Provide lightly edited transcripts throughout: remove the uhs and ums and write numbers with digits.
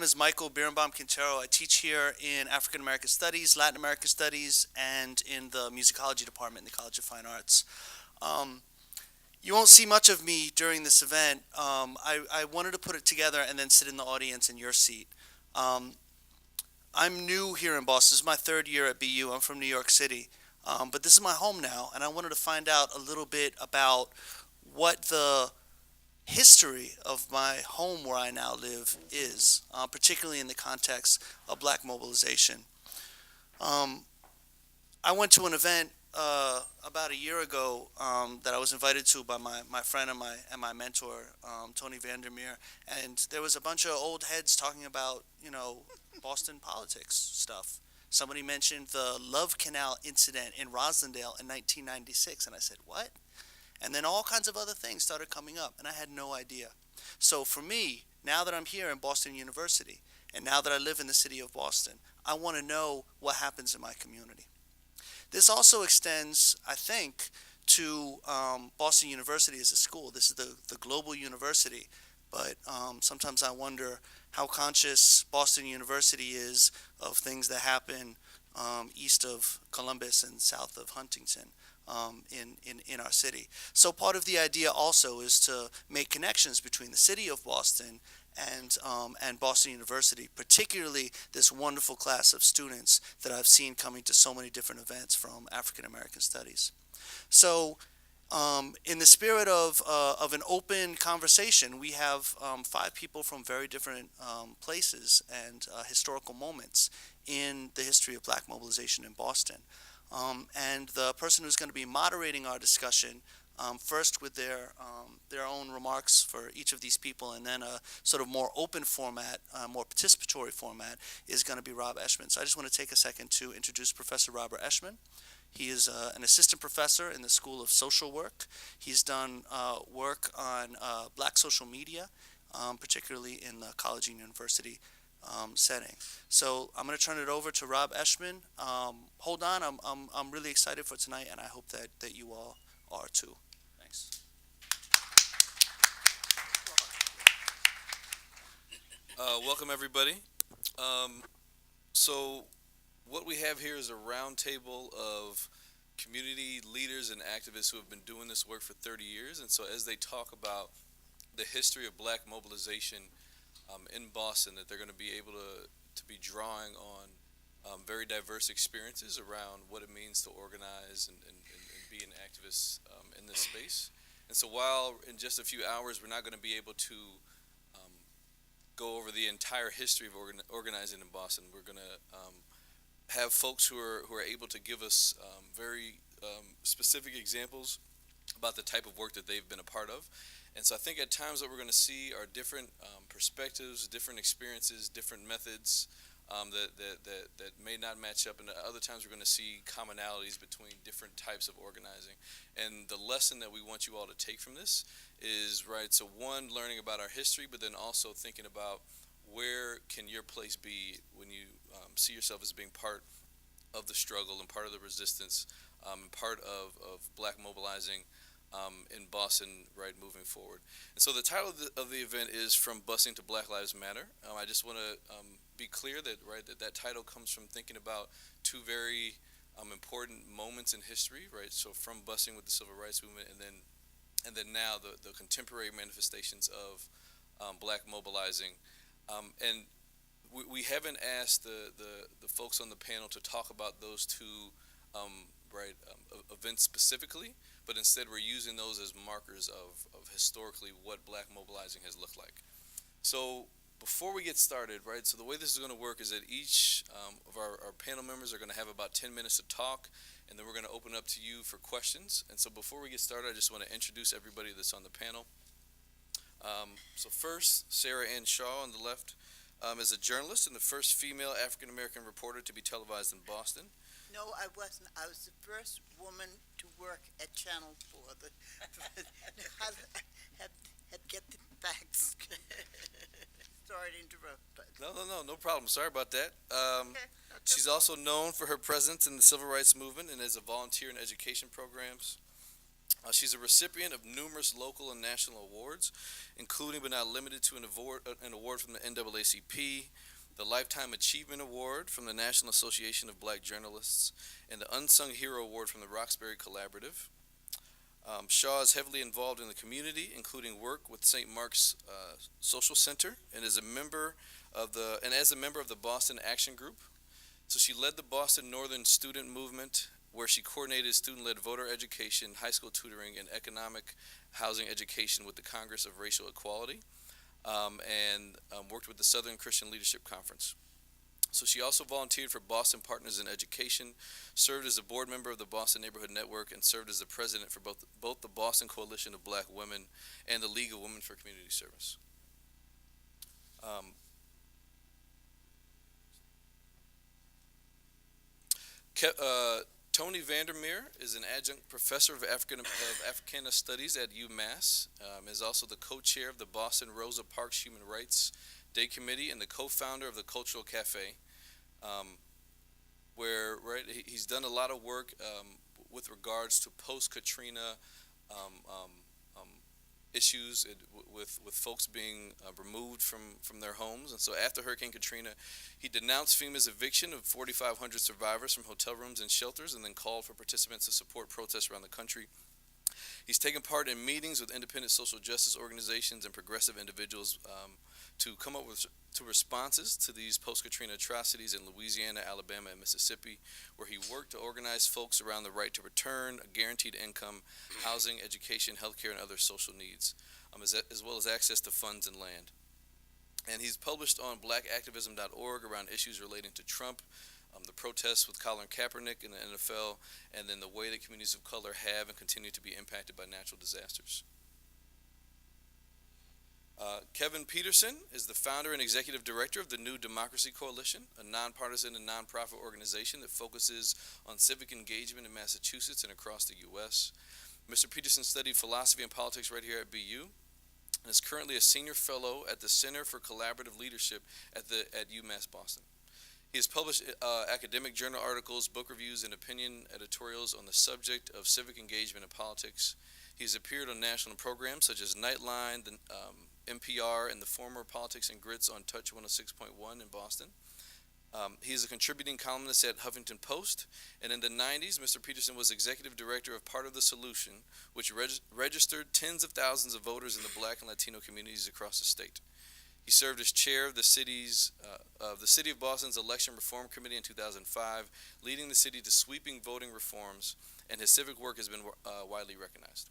name is Michael Birnbaum-Quintero. I teach here in African American Studies, Latin American Studies, and in the musicology department in the College of Fine Arts. Um, you won't see much of me during this event. I wanted to put it together and then sit in the audience in your seat. Um, I'm new here in Boston. This is my third year at BU. I'm from New York City. But this is my home now, and I wanted to find out a little bit about what the history of my home where I now live is, particularly in the context of black mobilization. Um, I went to an event about a year ago that I was invited to by my friend and my mentor, Tony Vandermeer, and there was a bunch of old heads talking about, Boston politics stuff. Somebody mentioned the Love Canal incident in Roslindale in 1996, and I said, what? And then all kinds of other things started coming up, and I had no idea. So for me, now that I'm here in Boston University, and now that I live in the city of Boston, I want to know what happens in my community. This also extends, I think, to Boston University as a school. This is the global university, but sometimes I wonder how conscious Boston University is of things that happen east of Columbus and south of Huntington. In our city. So part of the idea also is to make connections between the city of Boston and Boston University, particularly this wonderful class of students that I've seen coming to so many different events from African American Studies. So in the spirit of an open conversation, we have five people from very different places and historical moments in the history of black mobilization in Boston. And the person who's going to be moderating our discussion, first with their own remarks for each of these people, and then a sort of more open format, more participatory format, is going to be Rob Eshman. So I just want to take a second to introduce Professor Robert Eshman. He is an assistant professor in the School of Social Work. He's done work on black social media, particularly in the college and university setting. So I'm going to turn it over to Rob Eshman. Hold on, I'm really excited for tonight, and I hope that you all are too. Thanks. Welcome everybody. So what we have here is a round table of community leaders and activists who have been doing this work for 30 years. And so as they talk about the history of black mobilization in Boston, that they're going to be able to be drawing on very diverse experiences around what it means to organize and be an activist in this space. And so while in just a few hours we're not going to be able to go over the entire history of organizing in Boston, we're going to have folks who are able to give us very specific examples about the type of work that they've been a part of. And so I think at times what we're going to see are different perspectives, different experiences, different methods that may not match up, and other times we're going to see commonalities between different types of organizing. And the lesson that we want you all to take from this is, right, so one, learning about our history, but then also thinking about where can your place be when you see yourself as being part of the struggle and part of the resistance, and part of black mobilizing in Boston, right, moving forward. And so the title of the event is From Busing to Black Lives Matter. I just want to be clear that, right, that title comes from thinking about two very important moments in history, right? So from busing with the Civil Rights Movement, and then now the contemporary manifestations of black mobilizing. And we haven't asked the folks on the panel to talk about those two events specifically, but instead we're using those as markers of historically what black mobilizing has looked like. So before we get started, right, so the way this is going to work is that each of our panel members are going to have about 10 minutes to talk, and then we're going to open up to you for questions. And so before we get started, I just want to introduce everybody that's on the panel. So first, Sarah Ann Shaw on the left is a journalist and the first female African-American reporter to be televised in Boston. No, I wasn't. I was the first woman to work at Channel 4. Had get the facts. Sorry to interrupt. But. No problem. Sorry about that. Okay. She's also known for her presence in the Civil Rights Movement and as a volunteer in education programs. She's a recipient of numerous local and national awards, including but not limited to an award from the NAACP, the Lifetime Achievement Award from the National Association of Black Journalists, and the Unsung Hero Award from the Roxbury Collaborative. Shaw is heavily involved in the community, including work with St. Mark's Social Center, and is a member of the Boston Action Group. So she led the Boston Northern Student Movement, where she coordinated student-led voter education, high school tutoring, and economic housing education with the Congress of Racial Equality, and worked with the Southern Christian Leadership Conference. So she also volunteered for Boston Partners in Education, served as a board member of the Boston Neighborhood Network, and served as the president for both the Boston Coalition of Black Women and the League of Women for Community Service. Um, Tony Vandermeer is an adjunct professor of Africana Studies at UMass, is also the co-chair of the Boston Rosa Parks Human Rights Day Committee and the co-founder of the Cultural Cafe, where he's done a lot of work with regards to post-Katrina um, um, um, issues with folks being removed from their homes. And so after Hurricane Katrina, he denounced FEMA's eviction of 4,500 survivors from hotel rooms and shelters, and then called for participants to support protests around the country. He's taken part in meetings with independent social justice organizations and progressive individuals to come up with responses to these post-Katrina atrocities in Louisiana, Alabama, and Mississippi, where he worked to organize folks around the right to return, a guaranteed income, housing, education, healthcare, and other social needs, as well as access to funds and land. And he's published on blackactivism.org around issues relating to Trump, the protests with Colin Kaepernick in the NFL, and then the way that communities of color have and continue to be impacted by natural disasters. Kevin Peterson is the founder and executive director of the New Democracy Coalition, a nonpartisan and nonprofit organization that focuses on civic engagement in Massachusetts and across the U.S. Mr. Peterson studied philosophy and politics right here at BU, and is currently a senior fellow at the Center for Collaborative Leadership at UMass Boston. He has published academic journal articles, book reviews, and opinion editorials on the subject of civic engagement and politics. He's appeared on national programs such as Nightline, the NPR, and the former Politics and Grits on Touch 106.1 in Boston. He is a contributing columnist at Huffington Post, and in the 90s, Mr. Peterson was executive director of Part of the Solution, which registered tens of thousands of voters in the Black and Latino communities across the state. He served as chair of the City of Boston's Election Reform Committee in 2005, leading the city to sweeping voting reforms, and his civic work has been widely recognized.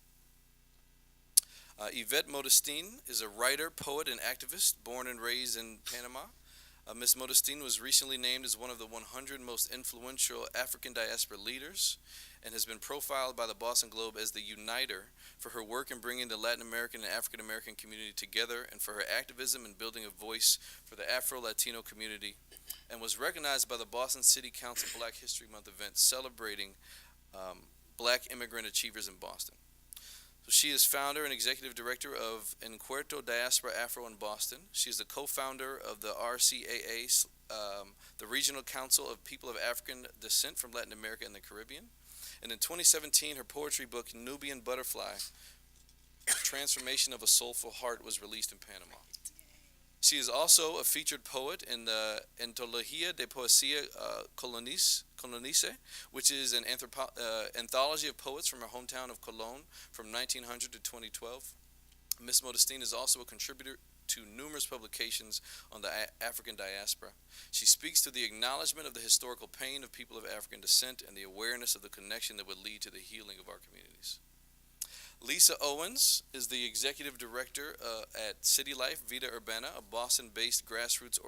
Yvette Modestine is a writer, poet, and activist born and raised in Panama. Ms. Modestine was recently named as one of the 100 most influential African diaspora leaders and has been profiled by the Boston Globe as the uniter for her work in bringing the Latin American and African American community together and for her activism in building a voice for the Afro-Latino community, and was recognized by the Boston City Council Black History Month event celebrating Black immigrant achievers in Boston. So she is founder and executive director of Encuentro Diaspora Afro in Boston. She is the co-founder of the RCAA, the Regional Council of People of African Descent from Latin America and the Caribbean. And in 2017, her poetry book, Nubian Butterfly, The Transformation of a Soulful Heart, was released in Panama. She is also a featured poet in the Antología de Poesía Colonice, which is an anthology of poets from her hometown of Cologne from 1900 to 2012. Ms. Modestine is also a contributor to numerous publications on the African diaspora. She speaks to the acknowledgement of the historical pain of people of African descent and the awareness of the connection that would lead to the healing of our communities. Lisa Owens is the executive director at City Life Vida Urbana, a Boston-based grassroots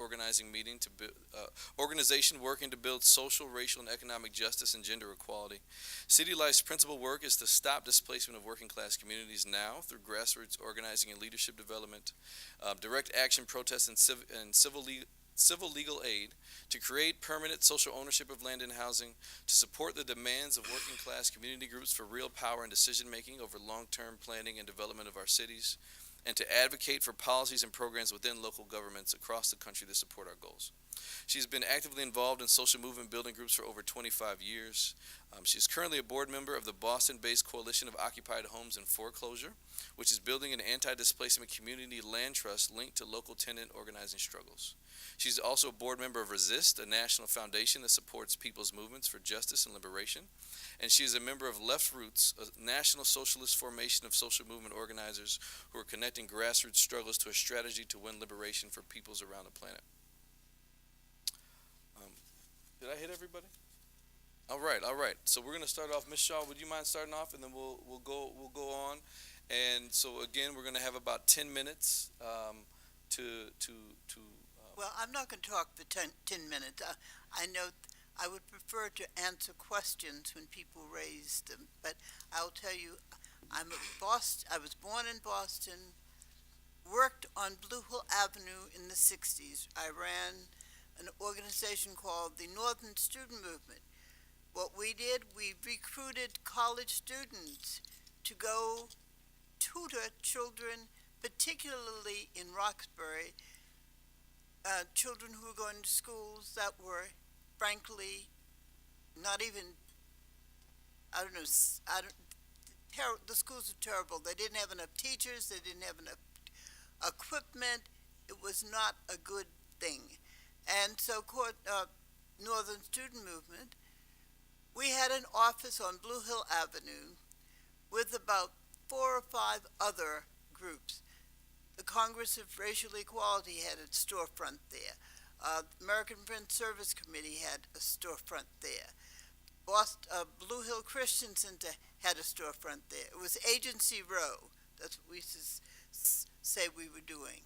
organization working to build social, racial, and economic justice and gender equality. City Life's principal work is to stop displacement of working-class communities now through grassroots organizing and leadership development, direct action, protests, and civil legal aid, to create permanent social ownership of land and housing, to support the demands of working class community groups for real power and decision making over long-term planning and development of our cities, and to advocate for policies and programs within local governments across the country that support our goals. She's been actively involved in social movement building groups for over 25 years, She's currently a board member of the Boston-based Coalition of Occupied Homes in Foreclosure, which is building an anti-displacement community land trust linked to local tenant organizing struggles. She's also a board member of Resist, a national foundation that supports people's movements for justice and liberation. And she is a member of Left Roots, a national socialist formation of social movement organizers who are connecting grassroots struggles to a strategy to win liberation for peoples around the planet. Did I hit everybody? All right. So we're gonna start off. Miss Shaw, would you mind starting off, and then we'll go on. And so again, we're gonna have about 10 minutes to. Well, I'm not going to talk for 10 minutes. I know I would prefer to answer questions when people raise them, but I'll tell you, I'm a Boston. I was born in Boston, worked on Blue Hill Avenue in the 60s. I ran an organization called the Northern Student Movement. What we did, we recruited college students to go tutor children, particularly in Roxbury, children who were going to schools that were, frankly, not even, I don't know, the schools are terrible. They didn't have enough teachers, they didn't have enough equipment. It was not a good thing. And so, Northern Student Movement, we had an office on Blue Hill Avenue with about 4 or 5 other groups. The Congress of Racial Equality had a storefront there. American Friends Service Committee had a storefront there. Blue Hill Christian Center had a storefront there. It was Agency Row. That's what we used to say we were doing.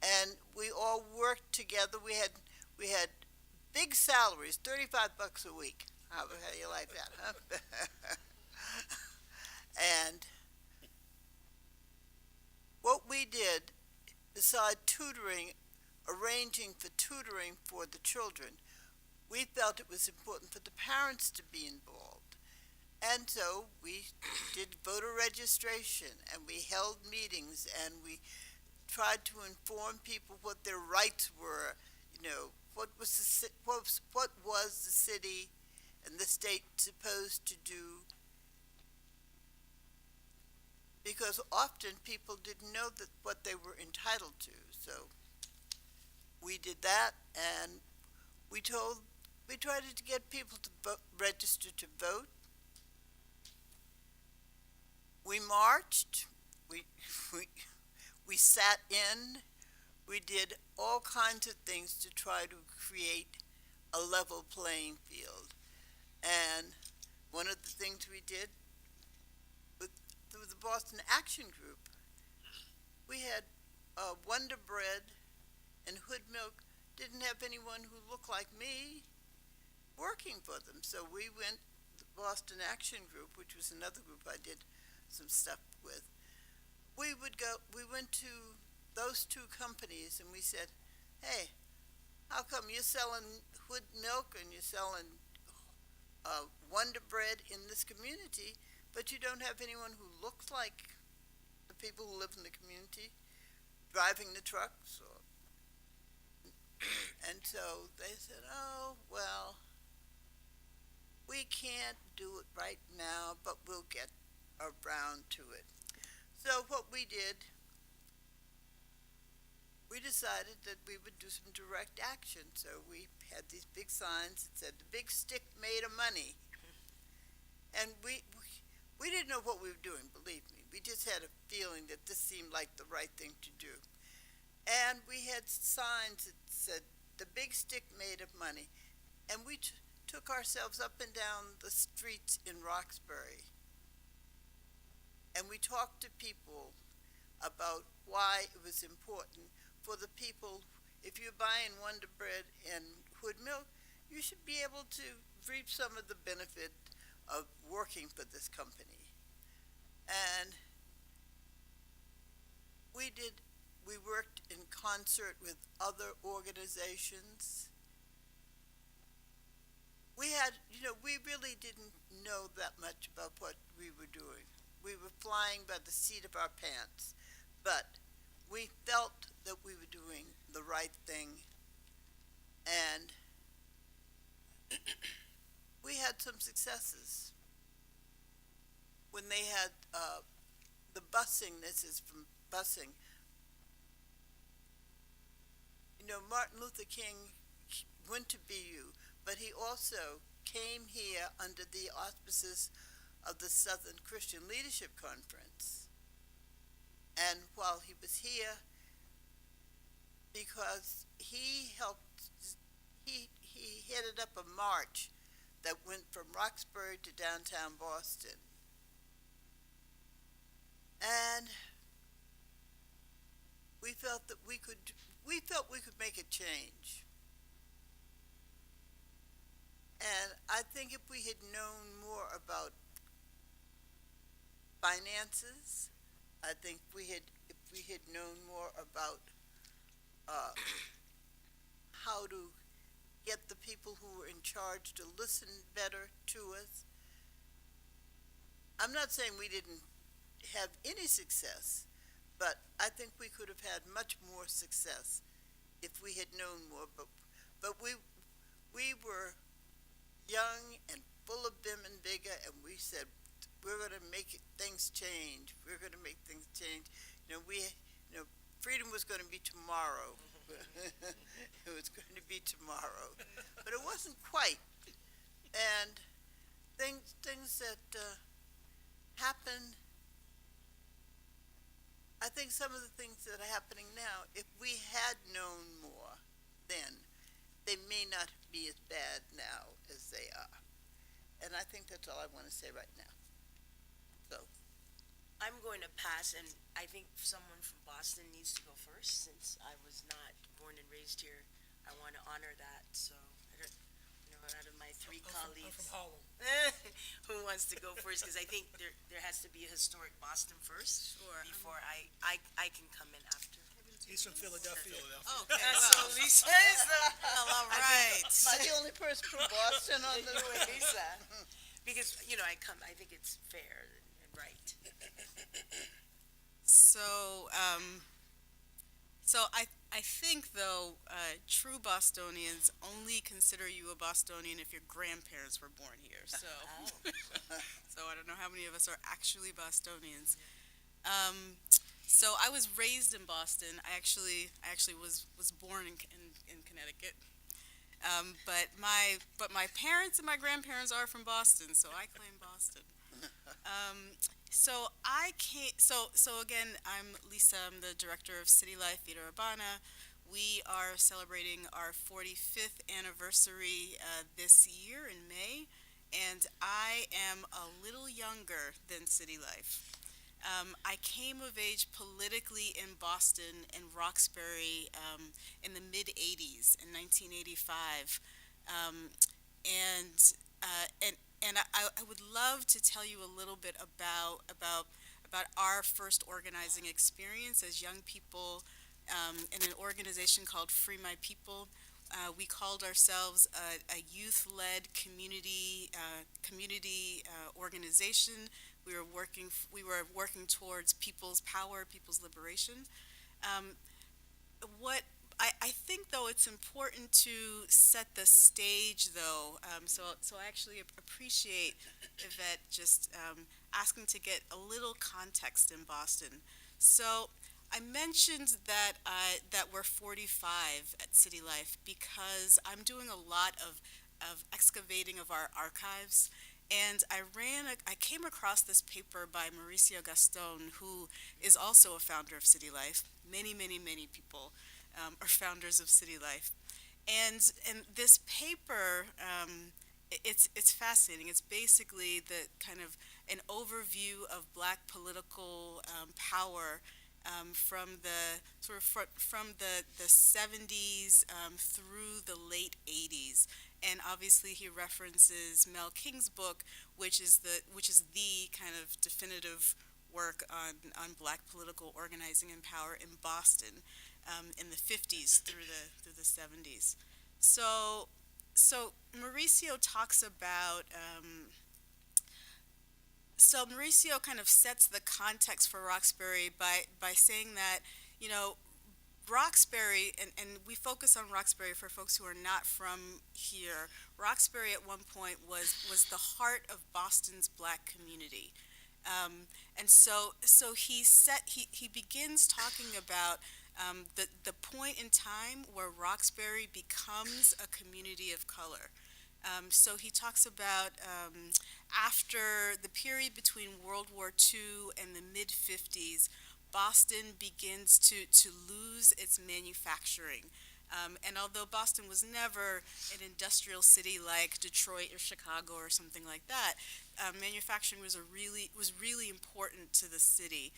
And we all worked together. We had big salaries, $35 a week. How you like that, huh? And what we did, beside tutoring, arranging for tutoring for the children, we felt it was important for the parents to be involved. And so we did voter registration, and we held meetings, and we tried to inform people what their rights were. What was the city and the state supposed to do, because often people didn't know what they were entitled to. So we did that, and we tried to get people to register to vote. We marched. We sat in. We did all kinds of things to try to create a level playing field. And one of the things we did through the Boston Action Group, we had Wonder Bread and Hood Milk didn't have anyone who looked like me working for them. So we went, the Boston Action Group, which was another group I did some stuff with. We went to those 2 companies and we said, hey, how come you're selling Hood Milk and you're selling Wonder Bread in this community, but you don't have anyone who looks like the people who live in the community driving the trucks? And so they said, oh, well, we can't do it right now, but we'll get around to it. So what we did, we decided that we would do some direct action. So we had these big signs that said, the big stick made of money. And we didn't know what we were doing, believe me. We just had a feeling that this seemed like the right thing to do. And we had signs that said, the big stick made of money. And we took ourselves up and down the streets in Roxbury. And we talked to people about why it was important for the people. If you're buying Wonder Bread and Hood Milk, you should be able to reap some of the benefit of working for this company. And we worked in concert with other organizations. We really didn't know that much about what we were doing. We were flying by the seat of our pants, but we felt that we were doing the right thing. And we had some successes when they had the busing. This is from busing. You know, Martin Luther King went to BU, but he also came here under the auspices of the Southern Christian Leadership Conference. And while he was here, because he helped, he headed up a march that went from Roxbury to downtown Boston. And we felt that we could make a change. And I think if we had known more about finances, I think if we had known more about uh, how to get the people who were in charge to listen better to us. I'm not saying we didn't have any success, but I think we could have had much more success if we had known more. But we were young and full of bim and bigger, and we said we're going to make things change. We're going to make things change. Freedom was going to be tomorrow. It was going to be tomorrow, but it wasn't quite. And things that happened. I think some of the things that are happening now, if we had known more then, they may not be as bad now as they are. And I think that's all I want to say right now. So, I'm going to pass, and I think someone from Boston needs to go first, since I was not born and raised here. I want to honor that. So, out of my three colleagues, I'm from Harlem. who wants to go first? Because I think there has to be a historic Boston first. Sure. Before I can come in after. He's from Philadelphia. Okay, So well, Lisa is all right. am I the only person from Boston on the Lisa, because I think it's fair and right. So, I think though, true Bostonians only consider you a Bostonian if your grandparents were born here. So, so I don't know how many of us are actually Bostonians. So I was raised in Boston. I actually was born in Connecticut. But my parents and my grandparents are from Boston, so I claim Boston. So again, I'm Lisa. I'm the director of City Life Theater Urbana. We are celebrating our 45th anniversary this year in May, and I am a little younger than City Life. I came of age politically in Boston and Roxbury in the mid-'80s, in 1985, and I would love to tell you a little bit about our first organizing experience as young people in an organization called Free My People. We called ourselves a youth-led community organization. We were working towards people's power, people's liberation. What I think, though, it's important to set the stage, though. So I actually appreciate Yvette just asking to get a little context in Boston. So I mentioned that we're 45 at City Life because I'm doing a lot of excavating of our archives. And I came across this paper by Mauricio Gaston, who is also a founder of City Life. Many people are founders of City Life. And this paper, it's fascinating. It's basically the kind of an overview of Black political power from the 70s through the late 80s. And obviously he references Mel King's book, which is the kind of definitive work on Black political organizing and power in Boston in the 50s through the 70s. So Mauricio talks about. So Mauricio kind of sets the context for Roxbury by saying that, Roxbury, and we focus on Roxbury for folks who are not from here. Roxbury at one point was the heart of Boston's Black community. And so he begins talking about the point in time where Roxbury becomes a community of color. So he talks about after the period between World War II and the mid 50s, Boston begins to lose its manufacturing. And although Boston was never an industrial city like Detroit or Chicago or something like that, manufacturing was really important to the city.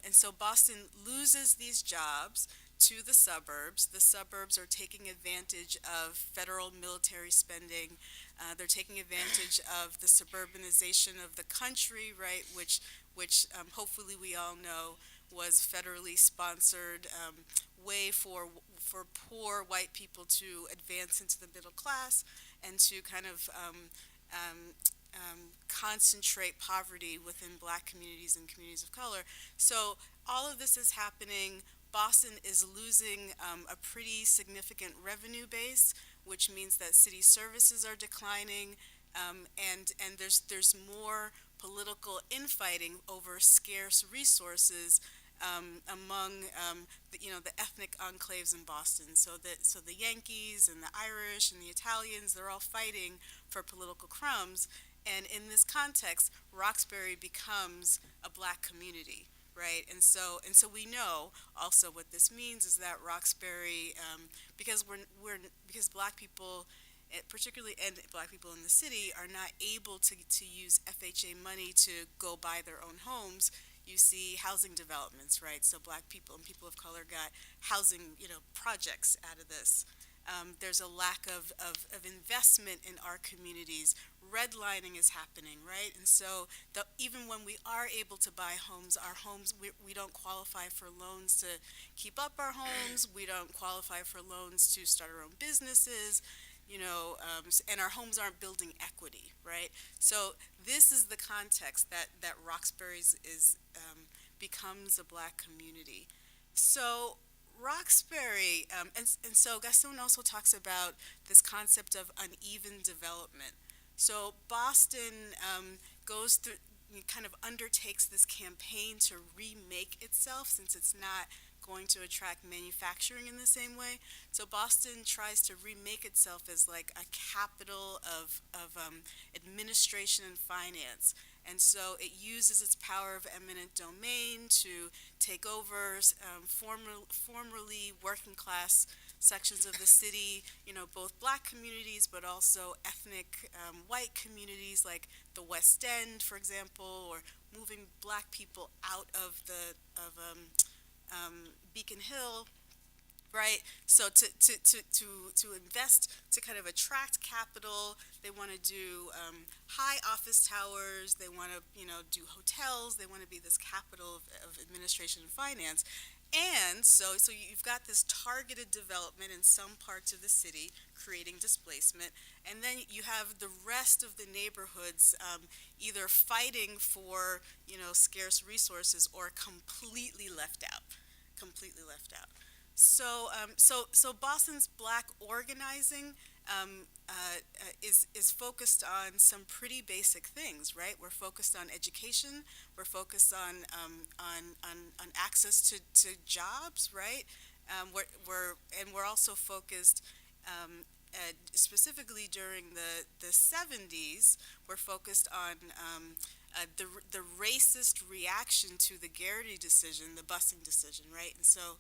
And so Boston loses these jobs to the suburbs. The suburbs are taking advantage of federal military spending. They're taking advantage of the suburbanization of the country, right? Which hopefully we all know was federally sponsored way for poor white people to advance into the middle class and to kind of concentrate poverty within black communities and communities of color. So all of this is happening. Boston is losing a pretty significant revenue base, which means that city services are declining, and there's more political infighting over scarce resources among the ethnic enclaves in Boston. So the Yankees and the Irish and the Italians, they're all fighting for political crumbs. And in this context, Roxbury becomes a black community, right? And so we know also what this means is that Roxbury, because black people, particularly and black people in the city, are not able to use FHA money to go buy their own homes. You see housing developments, right? So black people and people of color got housing, projects out of this. There's a lack of investment in our communities. Redlining is happening, right? And so even when we are able to buy homes, our homes, we don't qualify for loans to keep up our homes. We don't qualify for loans to start our own businesses, and our homes aren't building equity, right? So this is the context that Roxbury's is becomes a black community. So Roxbury, and so Gaston also talks about this concept of uneven development. So Boston goes through, kind of undertakes this campaign to remake itself since it's not going to attract manufacturing in the same way. So Boston tries to remake itself as like a capital of administration and finance. And so it uses its power of eminent domain to take over formerly working class sections of the city, both black communities but also ethnic white communities like the West End, for example, or moving black people out of Beacon Hill, right? So to invest, to kind of attract capital, they want to do high office towers. They want to do hotels. They want to be this capital of administration and finance. And so you've got this targeted development in some parts of the city, creating displacement, and then you have the rest of the neighborhoods either fighting for scarce resources or completely left out, completely left out. So Boston's black organizing is focused on some pretty basic things, right? We're focused on education. We're focused on access to jobs, right? We're also focused specifically during the 70s. We're focused on the racist reaction to the Garrity decision, the busing decision, right? And so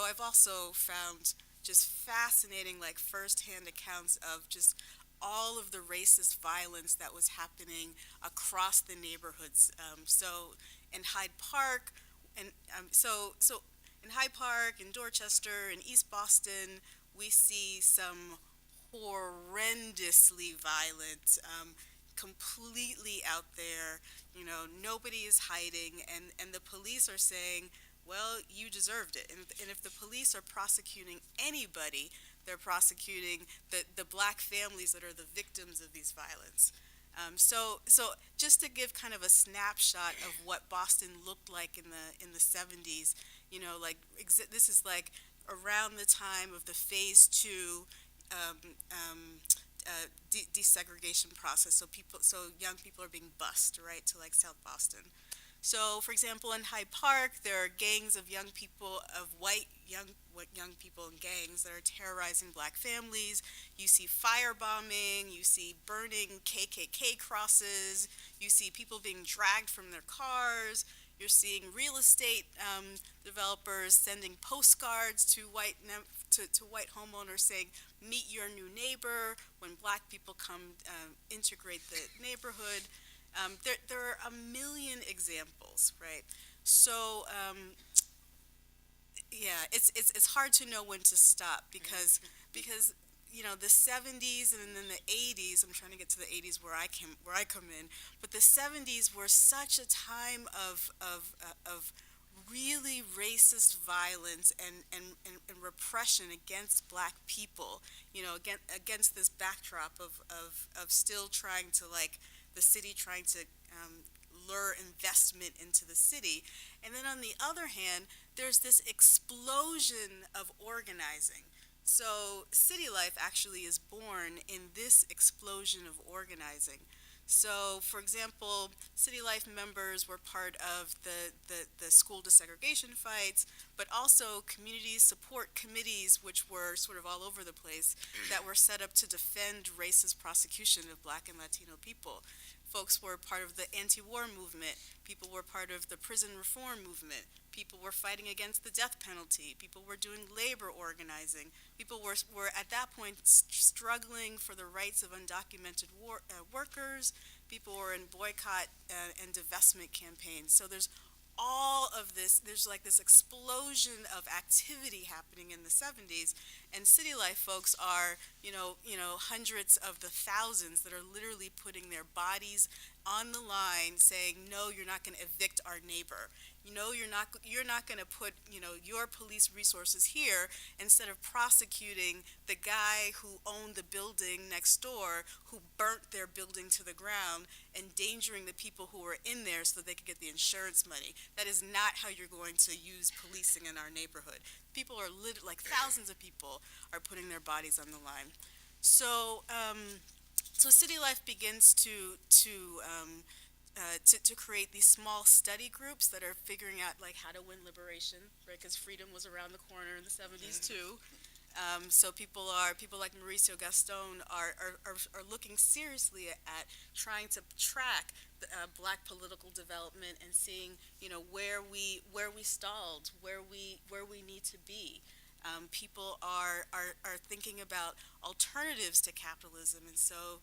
I've also found just fascinating, like, firsthand accounts of just all of the racist violence that was happening across the neighborhoods. So in Hyde Park, and so in Hyde Park, in Dorchester, in East Boston, we see some horrendously violent, completely out there. Nobody is hiding, and the police are saying, well, you deserved it. And if the police are prosecuting anybody, they're prosecuting the black families that are the victims of these violence. So just to give kind of a snapshot of what Boston looked like in the 70s, This is like around the time of the phase two um, um, desegregation process. So young people are being bused, right, to like South Boston. So, for example, in Hyde Park, there are gangs of young people, of young people in gangs that are terrorizing black families. You see firebombing, you see burning KKK crosses, you see people being dragged from their cars. You're seeing real estate developers sending postcards to white homeowners saying, "Meet your new neighbor." When black people come integrate the neighborhood, there are a million examples, right? So yeah, it's hard to know when to stop because the 70s and then the 80s. I'm trying to get to the 80s where I come in, but the 70s were such a time of really racist violence and repression against black people, against this backdrop of still trying to, like, the city trying to lure investment into the city. And then on the other hand, there's this explosion of organizing. So City Life actually is born in this explosion of organizing. So, for example, City Life members were part of the school desegregation fights, but also community support committees, which were sort of all over the place, that were set up to defend racist prosecution of black and Latino people. Folks were part of the anti-war movement. People were part of the prison reform movement. People were fighting against the death penalty. People were doing labor organizing. People were at that point struggling for the rights of undocumented workers. People were in boycott and divestment campaigns. So there's all of this, there's like this explosion of activity happening in the 70s, and City Life folks are, hundreds of the thousands that are literally putting their bodies on the line saying, no, you're not going to evict our neighbor. You're not going to put, your police resources here instead of prosecuting the guy who owned the building next door, who burnt their building to the ground, endangering the people who were in there so they could get the insurance money. That is not how you're going to use policing in our neighborhood. People are like thousands of people are putting their bodies on the line. So City Life begins to create these small study groups that are figuring out, like, how to win liberation, right? Because freedom was around the corner in the 70s too. So people like Mauricio Gaston are looking seriously at trying to track the, black political development and seeing, where we stalled, where we need to be. People are thinking about alternatives to capitalism, and so,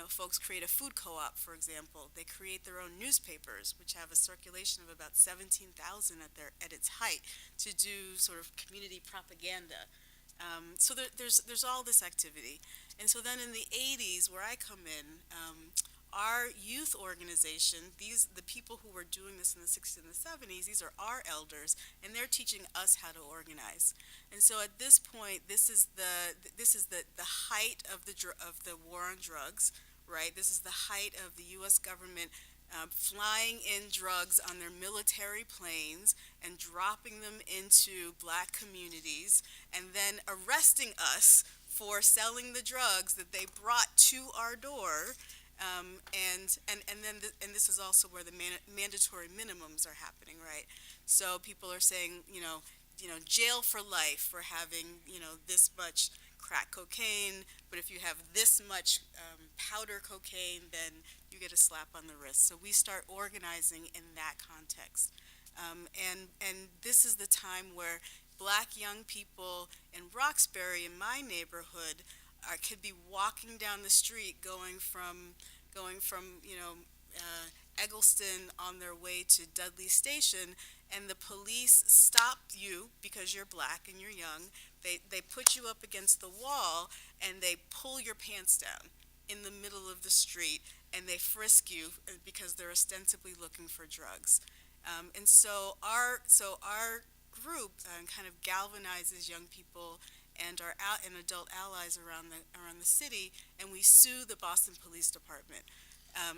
folks create a food co-op, for example. They create their own newspapers, which have a circulation of about 17,000 at its height, to do sort of community propaganda. So there's all this activity, and so then in the 80s, where I come in, our youth organization, the people who were doing this in the 60s and the 70s, these are our elders, and they're teaching us how to organize. And so at this point, this is the height of the war on drugs, right? This is the height of the U.S. government flying in drugs on their military planes and dropping them into black communities, and then arresting us for selling the drugs that they brought to our door. And this is also where the mandatory minimums are happening, right? So people are saying, jail for life for having, this much crack cocaine, but if you have this much powder cocaine, then you get a slap on the wrist. So we start organizing in that context. And this is the time where black young people in Roxbury, in my neighborhood, could be walking down the street going from Eggleston on their way to Dudley Station, and the police stop you because you're black and you're young. They put you up against the wall and they pull your pants down in the middle of the street, and they frisk you because they're ostensibly looking for drugs. And so our group kind of galvanizes young people and and adult allies around the city, and we sue the Boston Police Department.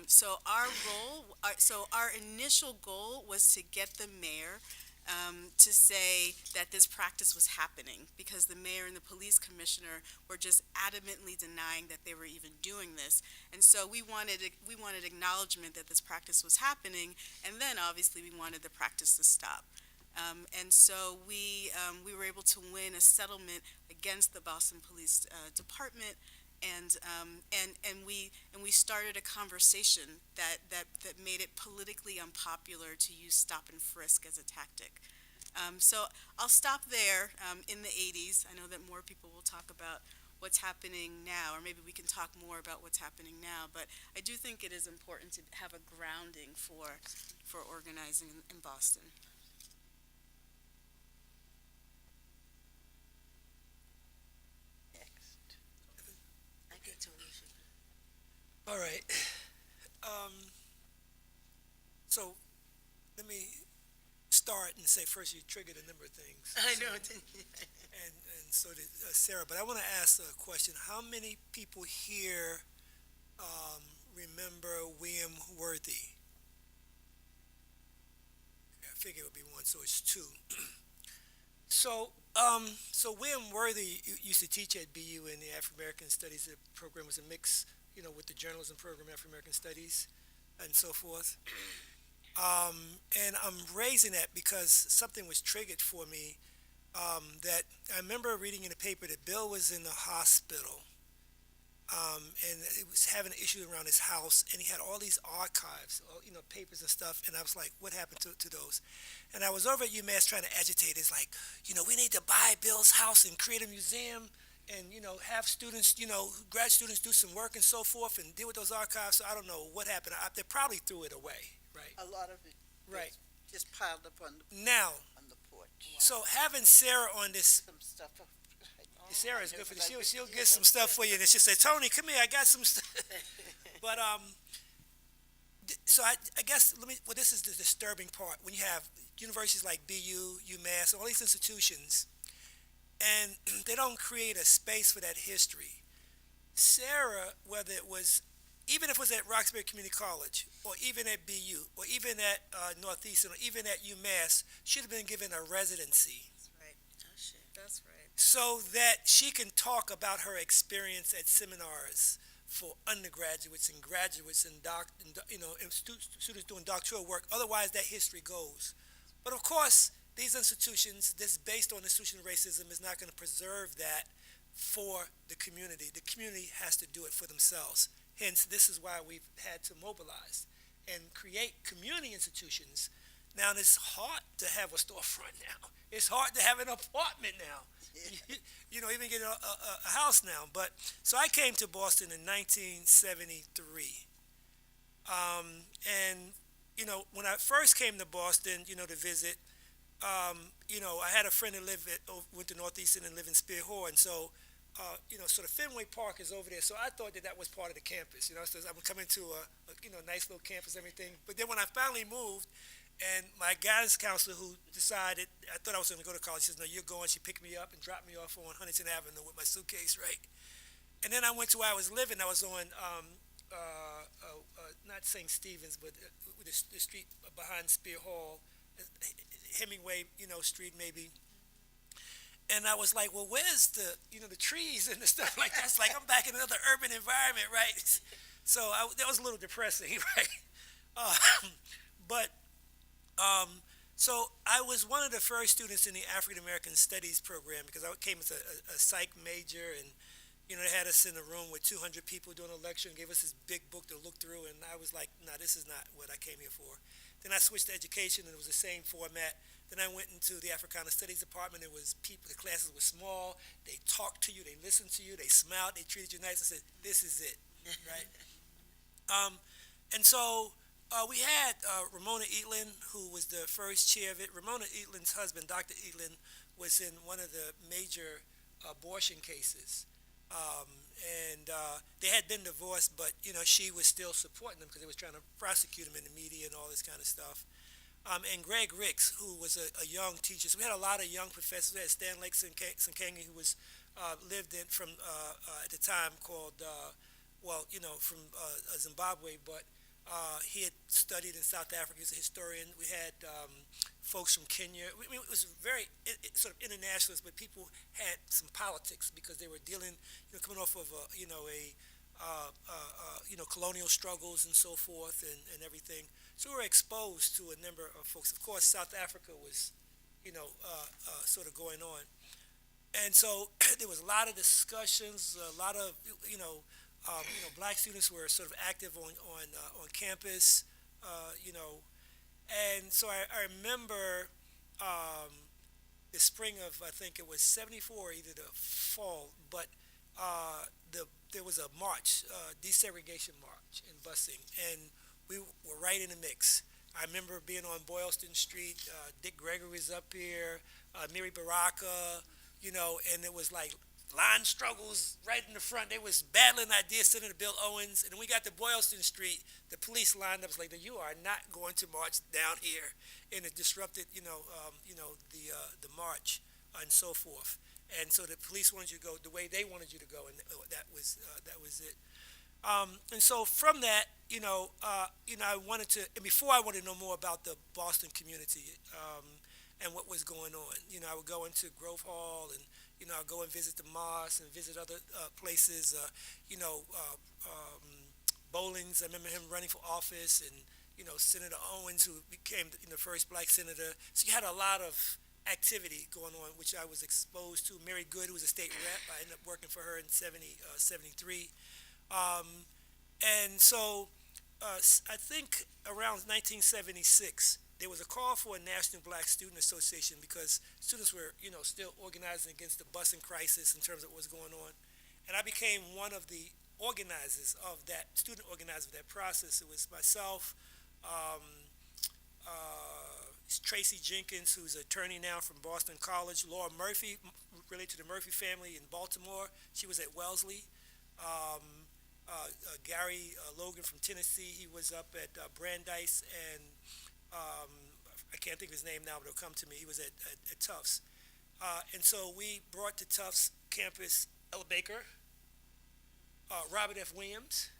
So our initial goal was to get the mayor to say that this practice was happening because the mayor and the police commissioner were just adamantly denying that they were even doing this. And so we wanted acknowledgement that this practice was happening, and then obviously we wanted the practice to stop. And so we were able to win a settlement against the Boston Police Department, and we started a conversation that made it politically unpopular to use stop and frisk as a tactic. So I'll stop there. In the 80s, I know that more people will talk about what's happening now, or maybe we can talk more about what's happening now. But I do think it is important to have a grounding for organizing in Boston. Next. I think Tony should. All right. Um, so let me start and say first you triggered a number of things. I know. And so did Sarah. But I want to ask a question. How many people here remember William Worthy? I figure it would be one, so it's two. So William Worthy used to teach at BU in the African American Studies. The program was a mix, with the journalism program, African American Studies, and so forth. And I'm raising that because something was triggered for me. That I remember reading in the paper that Bill was in the hospital, and it was having an issue around his house, and he had all these archives, papers and stuff, and I was like, what happened to those? And I was over at UMass trying to agitate. It's like, we need to buy Bill's house and create a museum and, have students, grad students do some work and so forth and deal with those archives. So I don't know what happened. They probably threw it away, right? A lot of it Right. just piled up on Now, the porch. so having Sarah on this, Some stuff. Sarah is good for this. She'll get some stuff for you, and she'll say, Tony, come here, I got some stuff. But so I guess this is the disturbing part when you have universities like BU, UMass, all these institutions, and they don't create a space for that history. Sarah, whether it was, even if it was at Roxbury Community College, or even at BU, or even at Northeastern, or even at UMass, should have been given a residency. That's right. That's right. So that she can talk about her experience at seminars for undergraduates and graduates and students doing doctoral work. Otherwise, that history goes. But of course, these institutions, this based on institutional racism, is not going to preserve that for the community. The community has to do it for themselves. Hence, this is why we've had to mobilize and create community institutions. Now, it's hard to have a storefront now. It's hard to have an apartment now. Even get a house now. But so I came to Boston in 1973. And when I first came to Boston, to visit, I had a friend that went to Northeastern and lived in Spear Hall, and so, sort of Fenway Park is over there. So I thought that was part of the campus. So I'm coming to a nice little campus, everything. But then when I finally moved, and my guidance counselor, who decided, I thought I was going to go to college, she says, no, you're going. She picked me up and dropped me off on Huntington Avenue with my suitcase, right? And then I went to where I was living. I was on, not St. Stephen's, but the street behind Spear Hall, Hemingway, street maybe. And I was like, well, where's the trees and the stuff like that? It's like I'm back in another urban environment, right? So that was a little depressing, right? But so I was one of the first students in the African American Studies program because I came as a psych major, and they had us in a room with 200 people doing a lecture and gave us this big book to look through, and I was like, no, this is not what I came here for. Then I switched to education, and it was the same format. Then I went into the Africana Studies department. It was people, the classes were small. They talked to you, they listened to you, they smiled, they treated you nice. I said, this is it, right? And so we had Ramona Eatlin, who was the first chair of it. Ramona Eatlin's husband, Dr. Eatlin, was in one of the major abortion cases. And they had been divorced, but, she was still supporting them because they was trying to prosecute him in the media and all this kind of stuff. And Greg Ricks, who was a young teacher. So we had a lot of young professors. We had Stan Lake Sankangi, who was lived in from at the time called, from Zimbabwe, but He had studied in South Africa. He's a historian. We had folks from Kenya. It was very sort of internationalist, but people had some politics because they were dealing, coming off of colonial struggles and so forth and everything. So we were exposed to a number of folks. Of course, South Africa was, sort of going on, and so there was a lot of discussions, a lot of black students were sort of active on campus, you know, and so I remember um, the spring of I think it was '74, either the fall, but there was a march, desegregation march in busing, and we were right in the mix. I remember being on Boylston Street. Dick Gregory was up here, Mary Baraka, and it was like line struggles right in the front. They was battling ideas, Senator Bill Owens, and when we got to Boylston Street, the police lined up. It's like, you are not going to march down here, and it disrupted, the march and so forth. And so the police wanted you to go the way they wanted you to go, and that was it. And so from that, I wanted to, and before I wanted to know more about the Boston community and what was going on, I would go into Grove Hall and, I'd go and visit the mosque and visit other places, Bowlings. I remember him running for office, and, Senator Owens, who became the first black senator. So you had a lot of activity going on, which I was exposed to. Mary Good, who was a state rep, I ended up working for her in 73. Um, and so I think around 1976, there was a call for a National Black Student Association because students were, still organizing against the busing crisis in terms of what was going on. And I became one of the organizers of that, student organizer of that process. It was myself, um, Tracy Jenkins, who's an attorney now from Boston College, Laura Murphy, related to the Murphy family in Baltimore. She was at Wellesley. Um, Gary Logan from Tennessee, he was up at Brandeis, and um, I can't think of his name now, but it'll come to me. He was at Tufts. And so we brought to Tufts campus Ella Baker, Robert F. Williams,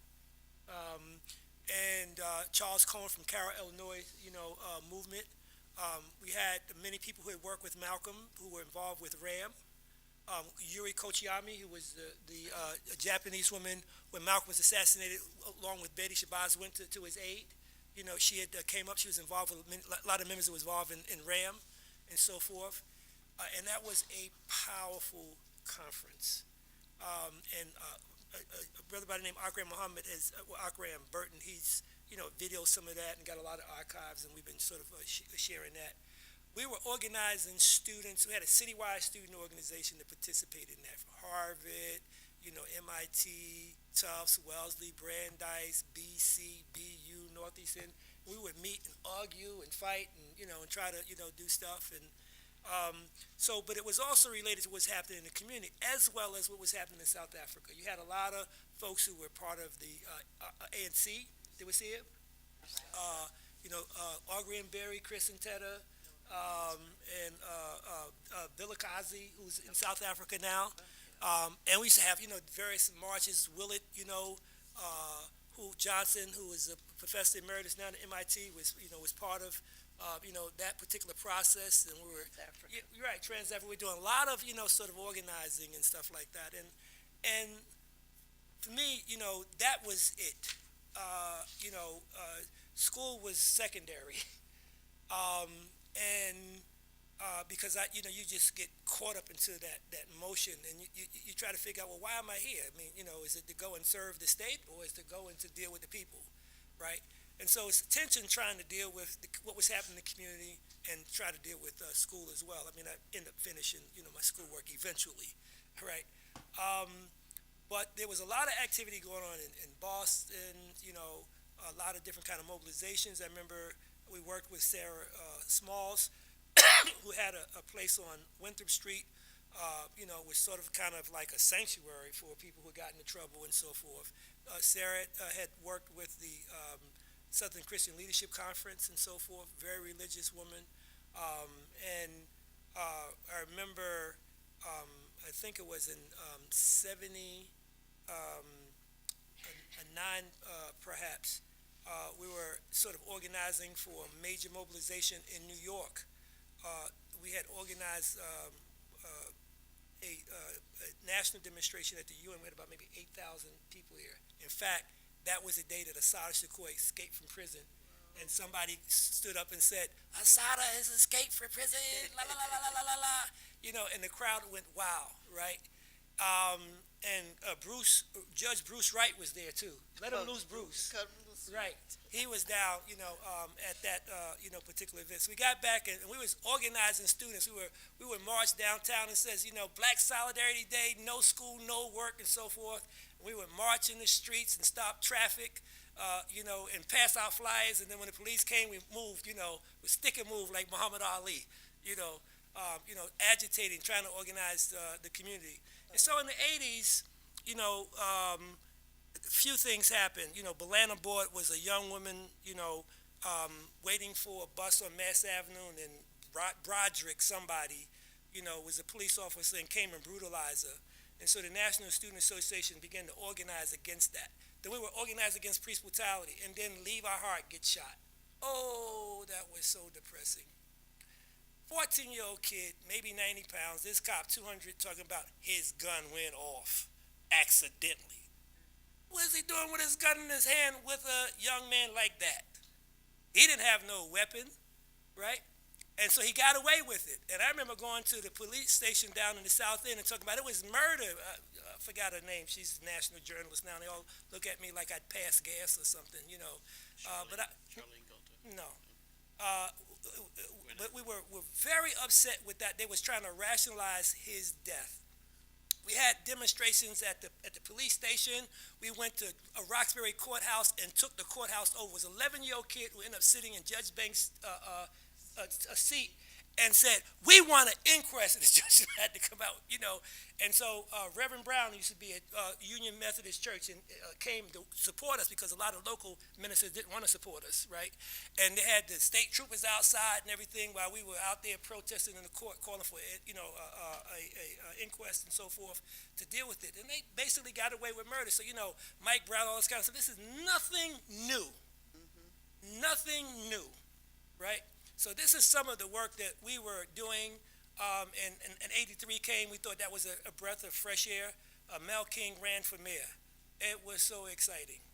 um, and Charles Cohen from Carroll, Illinois, movement. We had many people who had worked with Malcolm, who were involved with RAM. Yuri Kochiyami, who was the Japanese woman when Malcolm was assassinated, along with Betty Shabazz, went to his aid. She had came up. She was involved with a lot of members who was involved in RAM and so forth. And that was a powerful conference. And a brother by the name Akram Muhammad Akram Burton. He's videoed some of that and got a lot of archives, and we've been sort of sharing that. We were organizing students. We had a citywide student organization that participated in that, from Harvard, MIT, Tufts, Wellesley, Brandeis, BC, BU, Northeastern. We would meet and argue and fight and try to, do stuff. And but it was also related to what's happening in the community, as well as what was happening in South Africa. You had a lot of folks who were part of the ANC that was here. Aubrey and Berry, Chris and Tedder, and Vilakazi, who's in South Africa now. And we used to have, various marches. Willett, who Johnson, who is a professor emeritus now at MIT, was part of, that particular process. And we were, you're right, Trans-Africa. We're doing a lot of, sort of organizing and stuff like that. And for me, that was it. School was secondary. And because you just get caught up into that motion, and you try to figure out, well, why am I here? I mean, is it to go and serve the state, or is it to go and to deal with the people, right? And so it's tension trying to deal with what was happening in the community and try to deal with school as well. I mean, I ended up finishing, my schoolwork eventually, right? But there was a lot of activity going on in Boston, a lot of different kind of mobilizations. I remember we worked with Sarah Smalls, who had a place on Winthrop Street, was sort of kind of like a sanctuary for people who got into trouble and so forth. Sarah had worked with the Southern Christian Leadership Conference and so forth, very religious woman. And I remember, I think it was in 79, perhaps, We were sort of organizing for a major mobilization in New York. We had organized a national demonstration at the UN. We had about maybe 8,000 people here. In fact, that was the day that Assata Shakur escaped from prison. And somebody stood up and said, Assata has escaped from prison, la la la la la la la. And the crowd went wow, right? And Judge Bruce Wright was there too. Let him loose, Bruce. Right. He was down, at that, particular event. So we got back and we was organizing students. We would march downtown and says, Black Solidarity Day, no school, no work, and so forth. We would march in the streets and stop traffic, and pass out flyers. And then when the police came, we moved, with stick and move like Muhammad Ali, agitating, trying to organize the community. And so in the 80s, a few things happened. Belana Board was a young woman, waiting for a bus on Mass Avenue, and then Broderick, somebody, was a police officer and came and brutalized her. And so the National Student Association began to organize against that. Then we were organized against police brutality, and then Leave Our Heart get shot. Oh, that was so depressing. 14-year-old kid, maybe 90 pounds, this cop, 200, talking about his gun went off accidentally. What is he doing with his gun in his hand with a young man like that? He didn't have no weapon, right? And so he got away with it. And I remember going to the police station down in the South End and talking about it was murder. I forgot her name. She's a national journalist now. They all look at me like I'd pass gas or something, Charlene Galton. No. But we were very upset with that. They was trying to rationalize his death. We had demonstrations at the police station. We went to a Roxbury courthouse and took the courthouse over. It was an 11-year-old kid who ended up sitting in Judge Banks' a seat and said, we want an inquest, and the judge had to come out, And so Reverend Brown used to be at Union Methodist Church and came to support us because a lot of local ministers didn't want to support us, right? And they had the state troopers outside and everything while we were out there protesting in the court, calling for, a inquest and so forth to deal with it. And they basically got away with murder. So, Mike Brown, all this kind of stuff. This is nothing new. Mm-hmm. Nothing new, right? So this is some of the work that we were doing, and 83 came. We thought that was a breath of fresh air. Mel King ran for mayor. It was so exciting.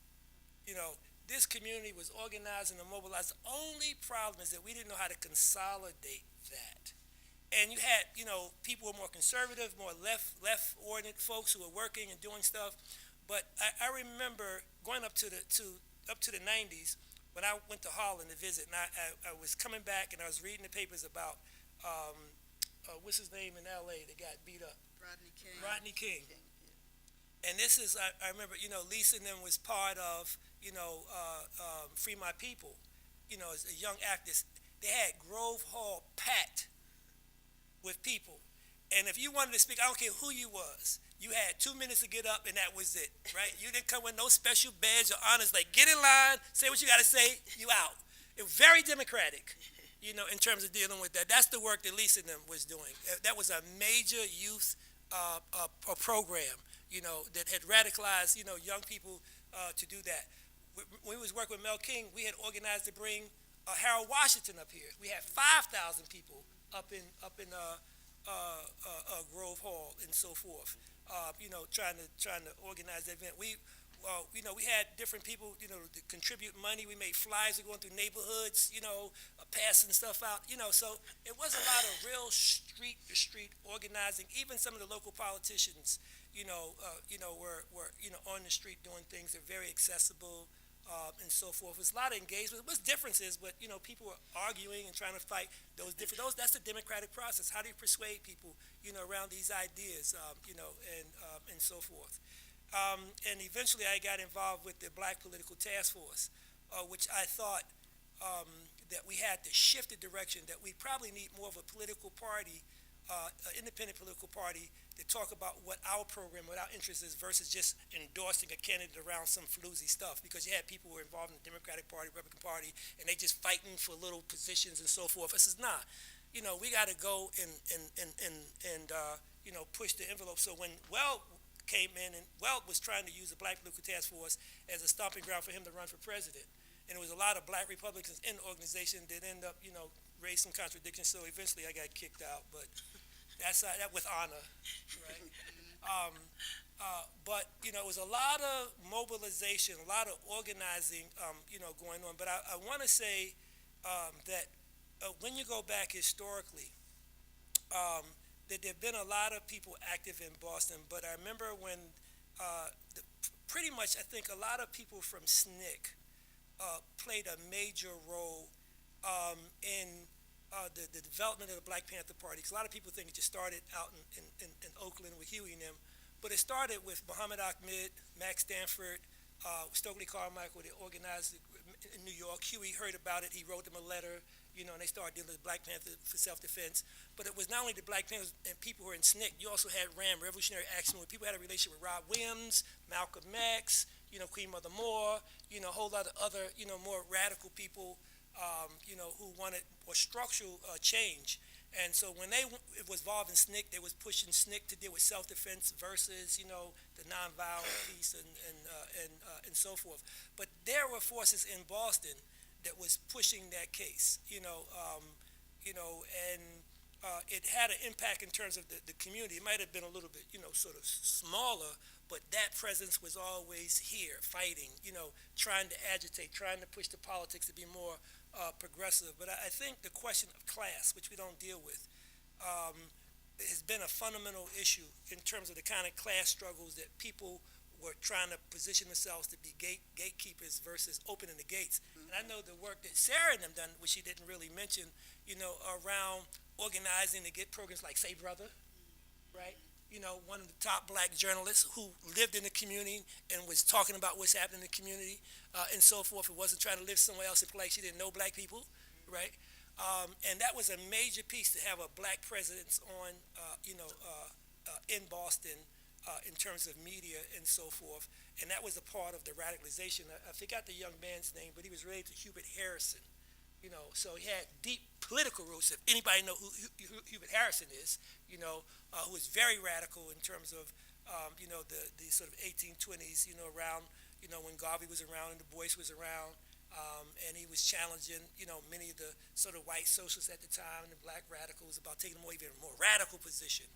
This community was organized and mobilized. The only problem is that we didn't know how to consolidate that. And you had, people who were more conservative, more left-oriented folks who were working and doing stuff. But I remember going up to the 90s, when I went to Harlem to visit, and I was coming back and I was reading the papers about, what's his name in L.A. that got beat up? Rodney King. And this is, I remember, Lisa and them was part of, Free My People, as a young activist. They had Grove Hall packed with people. And if you wanted to speak, I don't care who you was, you had 2 minutes to get up, and that was it, right? You didn't come with no special badge or honors. Like, get in line, say what you got to say, you out. It was very democratic, in terms of dealing with that. That's the work that Lisa and them was doing. That was a major youth program, that had radicalized, young people to do that. When we was working with Mel King, we had organized to bring Harold Washington up here. We had 5,000 people up in Grove Hall and so forth. Trying to organize that event. We had different people, to contribute money. We made flyers. We going through neighborhoods, passing stuff out. So it was a lot of real street-to-street organizing. Even some of the local politicians, were on the street doing things. They're very accessible. And so forth. There's a lot of engagement. There's differences, but people are arguing and trying to fight that's the democratic process. How do you persuade people, around these ideas, and so forth. And eventually I got involved with the Black Political Task Force, which I thought that we had to shift the direction, that we probably need more of a political party, independent political party, to talk about what our program, what our interest is, versus just endorsing a candidate around some floozy stuff. Because you had people who were involved in the Democratic Party, Republican Party, and they just fighting for little positions and so forth. I says, nah, we got to go and push the envelope. So when Weld came in, and Weld was trying to use the Black Political Task Force as a stomping ground for him to run for president. and there was a lot of black Republicans in the organization that ended up, raised some contradictions. So eventually I got kicked out, but that with honor, right? Um, but it was a lot of mobilization, a lot of organizing, going on. But I want to say that when you go back historically, um, that there have been a lot of people active in Boston. But I remember when pretty much I think a lot of people from SNCC played a major role in the development of the Black Panther Party. Because a lot of people think it just started out in Oakland with Huey and them. But it started with Muhammad Ahmed, Max Stanford, Stokely Carmichael. They organized it in New York. Huey heard about it. He wrote them a letter, and they started dealing with Black Panther for self-defense. But it was not only the Black Panthers and people who were in SNCC. You also had RAM, Revolutionary Action, where people had a relationship with Rob Williams, Malcolm X, Queen Mother Moore, a whole lot of other, more radical people, who wanted more structural change. And so when it was involved in SNCC, they was pushing SNCC to deal with self-defense versus, the nonviolent piece and so forth. But there were forces in Boston that was pushing that case, and it had an impact in terms of the community. It might have been a little bit, sort of smaller, but that presence was always here, fighting, trying to agitate, trying to push the politics to be more progressive. But I think the question of class, which we don't deal with, has been a fundamental issue in terms of the kind of class struggles that people were trying to position themselves to be gatekeepers versus opening the gates. And I know the work that Sarah and them done, which she didn't really mention, around organizing to get programs like Say Brother, right? One of the top black journalists who lived in the community and was talking about what's happening in the community and so forth. It wasn't trying to live somewhere else and play like she didn't know black people, right? And that was a major piece to have a black presence on, in Boston in terms of media and so forth. And that was a part of the radicalization. I forgot the young man's name, but he was related to Hubert Harrison. So he had deep political roots. If anybody know who Hubert Harrison is, who is very radical in terms of, the sort of 1820s, around, when Garvey was around and Du Bois was around, and he was challenging, many of the sort of white socialists at the time and the black radicals about taking a even more radical position,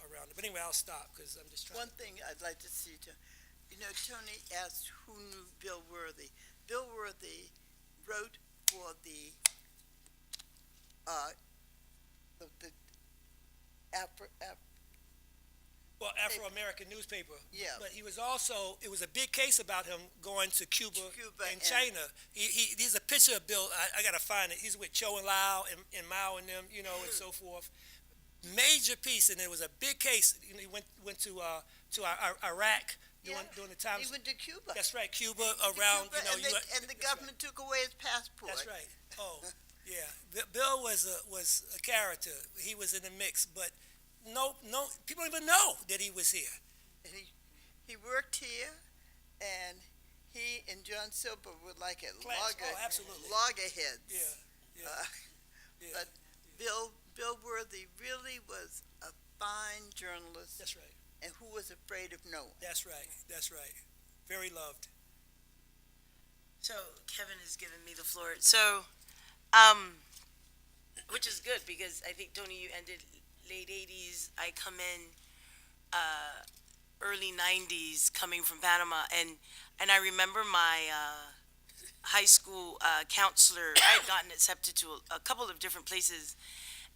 around it. But anyway, I'll stop because I'm just trying. One thing I'd like to see, Tony asked who knew Bill Worthy. Bill Worthy wrote for the Afro-American newspaper. Yeah. But he was also, it was a big case about him going to Cuba and China. There's a picture of Bill, I got to find it. He's with Cho and Lau and Mao and them, and so forth. Major piece, and it was a big case. He went to Iraq during the time. He went to Cuba. That's right, Cuba around, Cuba, and the government took away his passport. That's right. Oh, yeah. Bill was a character. He was in the mix, but no, people don't even know that he was here. And he worked here, and he and John Silver were like at loggerheads. Yeah. But Bill Worthy really was a fine journalist. That's right. And who was afraid of no one. That's right. Very loved. So Kevin has given me the floor. So, which is good because I think, Tony, you ended late 80s. I come in early 90s coming from Panama. And I remember my high school counselor, I had gotten accepted to a couple of different places.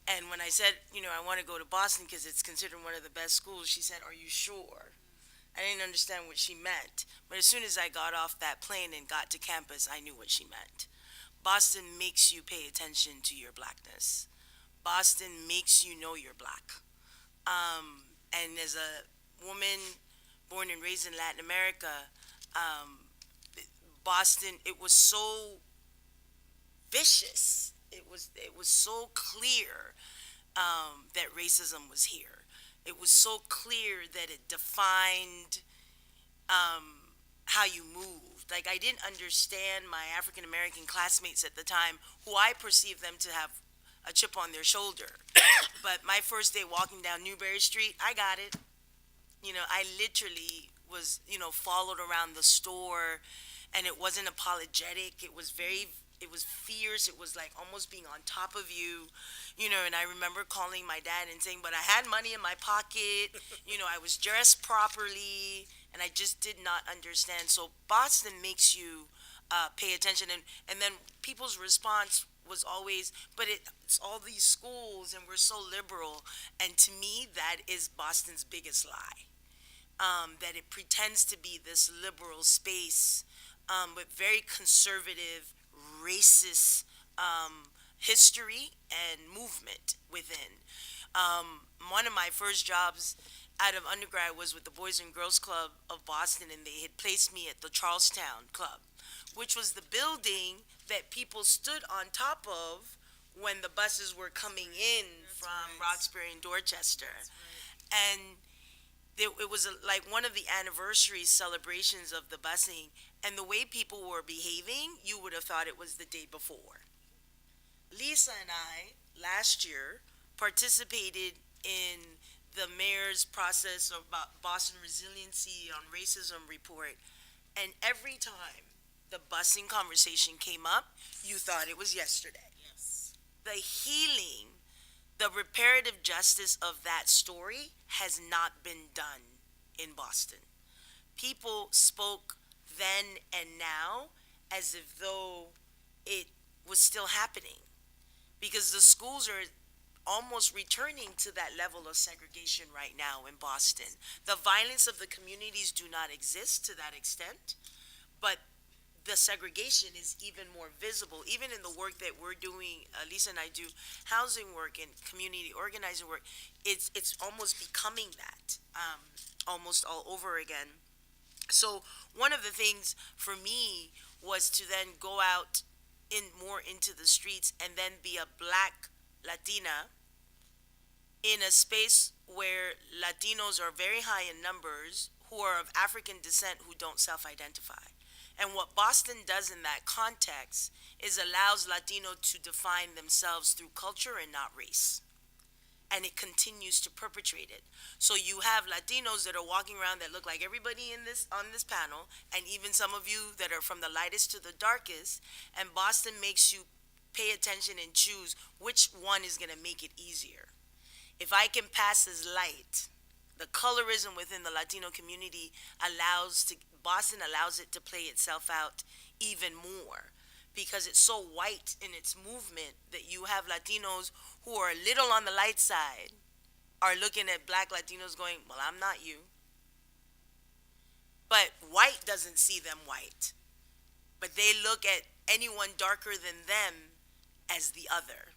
And when I said, I want to go to Boston because it's considered one of the best schools, she said, "Are you sure?" I didn't understand what she meant. But as soon as I got off that plane and got to campus, I knew what she meant. Boston makes you pay attention to your blackness. Boston makes you know you're black. And as a woman born and raised in Latin America, Boston, it was so vicious. It was so clear that racism was here. It was so clear that it defined how you moved. Like, I didn't understand my African American classmates at the time, who I perceived them to have a chip on their shoulder. But my first day walking down Newberry Street, I got it. I literally was, followed around the store and it wasn't apologetic. It was fierce. It was like almost being on top of you, and I remember calling my dad and saying, but I had money in my pocket, I was dressed properly, and I just did not understand. So Boston makes you pay attention, and then people's response was always, but it's all these schools and we're so liberal. And to me, that is Boston's biggest lie, that it pretends to be this liberal space, with very conservative, racist history and movement within. One of my first jobs out of undergrad was with the Boys and Girls Club of Boston, and they had placed me at the Charlestown Club, which was the building that people stood on top of when the buses were coming in from Roxbury and Dorchester. And it was like one of the anniversary celebrations of the busing, and the way people were behaving, you would have thought it was the day before. Lisa and I last year participated in the mayor's process about Boston resiliency on racism report, and every time the busing conversation came up, you thought it was yesterday. Yes. The healing, the reparative justice of that story has not been done in Boston. People spoke then and now as if though it was still happening, because the schools are almost returning to that level of segregation right now in Boston. The violence of the communities do not exist to that extent, but the segregation is even more visible, even in the work that we're doing. Lisa and I do housing work and community organizing work. It's almost becoming that, almost all over again. So one of the things for me was to then go out in more into the streets and then be a black Latina in a space where Latinos are very high in numbers, who are of African descent, who don't self-identify. And what Boston does in that context is allows Latino to define themselves through culture and not race. And it continues to perpetrate it. So you have Latinos that are walking around that look like everybody in this on this panel, and even some of you that are from the lightest to the darkest, and Boston makes you pay attention and choose which one is going to make it easier. If I can pass as light, the colorism within the Latino community Boston allows it to play itself out even more, because it's so white in its movement that you have Latinos who are a little on the light side are looking at black Latinos going, well, I'm not you. But white doesn't see them white, but they look at anyone darker than them as the other.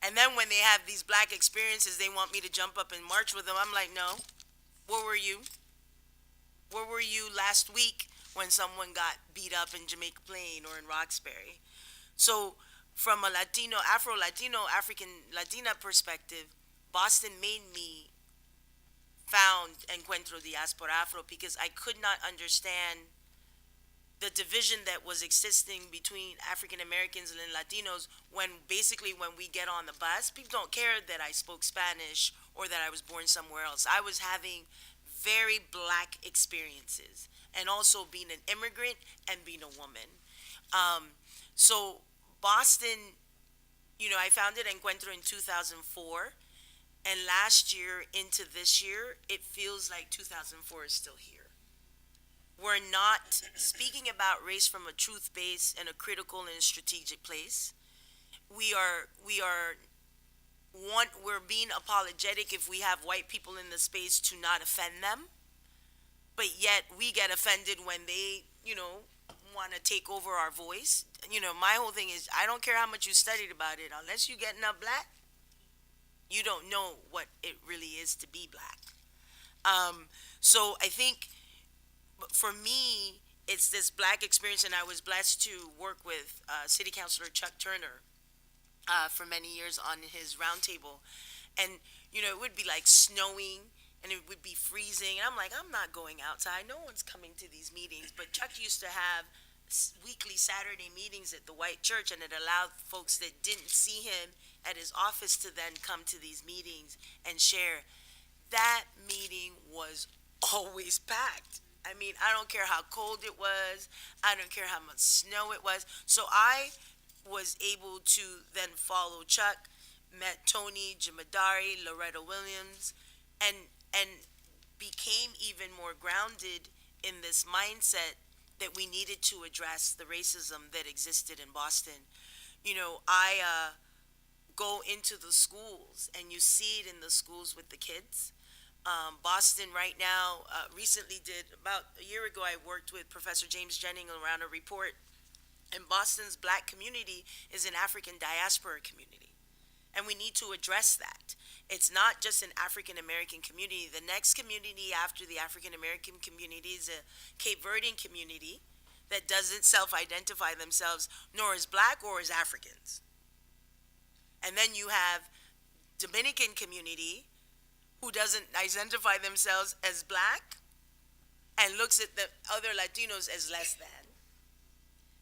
And then when they have these black experiences, they want me to jump up and march with them. I'm like, no, where were you? Where were you last week when someone got beat up in Jamaica Plain or in Roxbury? So from a Latino, Afro-Latino, African Latina perspective, Boston made me found Encuentro Diaspora Afro, because I could not understand the division that was existing between African Americans and Latinos, when basically when we get on the bus, people don't care that I spoke Spanish or that I was born somewhere else. I was having very black experiences, and also being an immigrant and being a woman. So Boston, I founded Encuentro in 2004, and last year into this year, it feels like 2004 is still here. We're not speaking about race from a truth base and a critical and a strategic place. We're being apologetic if we have white people in the space to not offend them, but yet we get offended when they, want to take over our voice. My whole thing is, I don't care how much you studied about it, unless you get enough black, you don't know what it really is to be black. So I think for me, it's this black experience, and I was blessed to work with City Councilor Chuck Turner for many years on his roundtable. And, it would be like snowing, and it would be freezing. And I'm like, I'm not going outside. No one's coming to these meetings. But Chuck used to have weekly Saturday meetings at the White Church, and it allowed folks that didn't see him at his office to then come to these meetings and share. That meeting was always packed. I mean, I don't care how cold it was. I don't care how much snow it was. So I was able to then follow Chuck, met Tony, Jimadari, Loretta Williams, and and became even more grounded in this mindset that we needed to address the racism that existed in Boston. I go into the schools and you see it in the schools with the kids. Boston right now, recently did, about a year ago, I worked with Professor James Jennings around a report. And Boston's black community is an African diaspora community. And we need to address that. It's not just an African American community. The next community after the African American community is a Cape Verdean community that doesn't self identify themselves nor as black or as Africans. And then you have Dominican community who doesn't identify themselves as black and looks at the other Latinos as less than.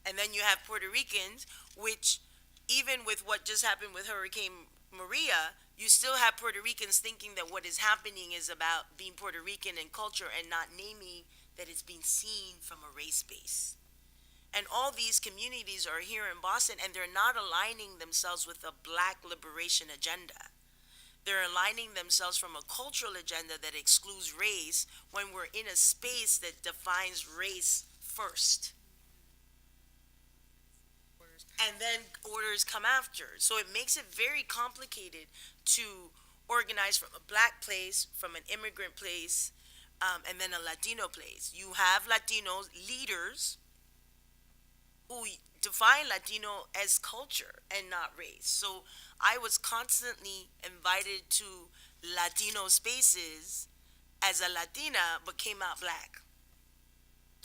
And then you have Puerto Ricans, which, even with what just happened with Hurricane Maria, you still have Puerto Ricans thinking that what is happening is about being Puerto Rican and culture and not naming that it's being seen from a race base. And all these communities are here in Boston and they're not aligning themselves with a black liberation agenda. They're aligning themselves from a cultural agenda that excludes race when we're in a space that defines race first. And then orders come after. So it makes it very complicated to organize from a black place, from an immigrant place, and then a Latino place. You have Latino leaders who define Latino as culture and not race. So I was constantly invited to Latino spaces as a Latina, but came out black.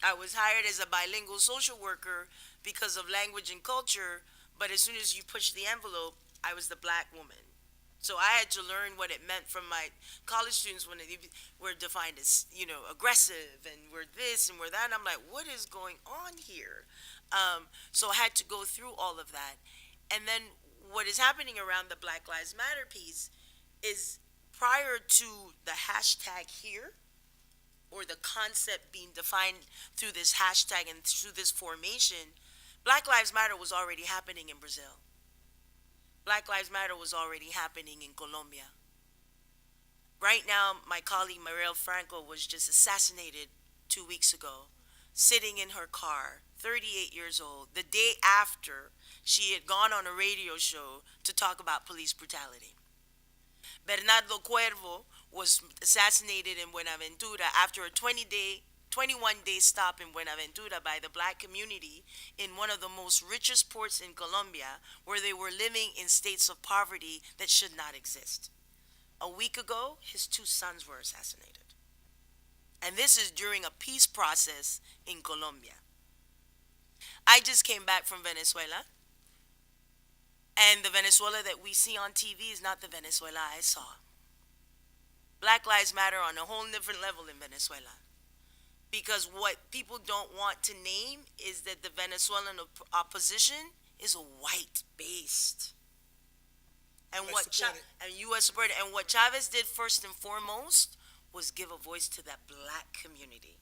I was hired as a bilingual social worker because of language and culture, but as soon as you push the envelope, I was the black woman. So I had to learn what it meant from my college students when they were defined as, aggressive and we're this and we're that. And I'm like, what is going on here? So I had to go through all of that. And then what is happening around the Black Lives Matter piece is prior to the hashtag here, or the concept being defined through this hashtag and through this formation, Black Lives Matter was already happening in Brazil. Black Lives Matter was already happening in Colombia. Right now, my colleague Marielle Franco was just assassinated 2 weeks ago, sitting in her car, 38 years old, the day after she had gone on a radio show to talk about police brutality. Bernardo Cuervo was assassinated in Buenaventura after a 21-day stop in Buenaventura by the black community in one of the most richest ports in Colombia, where they were living in states of poverty that should not exist. A week ago, his 2 sons were assassinated. And this is during a peace process in Colombia. I just came back from Venezuela, and the Venezuela that we see on TV is not the Venezuela I saw. Black Lives Matter on a whole different level in Venezuela. Because what people don't want to name is that the Venezuelan opposition is white based. And U.S. supported. And what Chavez did first and foremost was give a voice to that black community.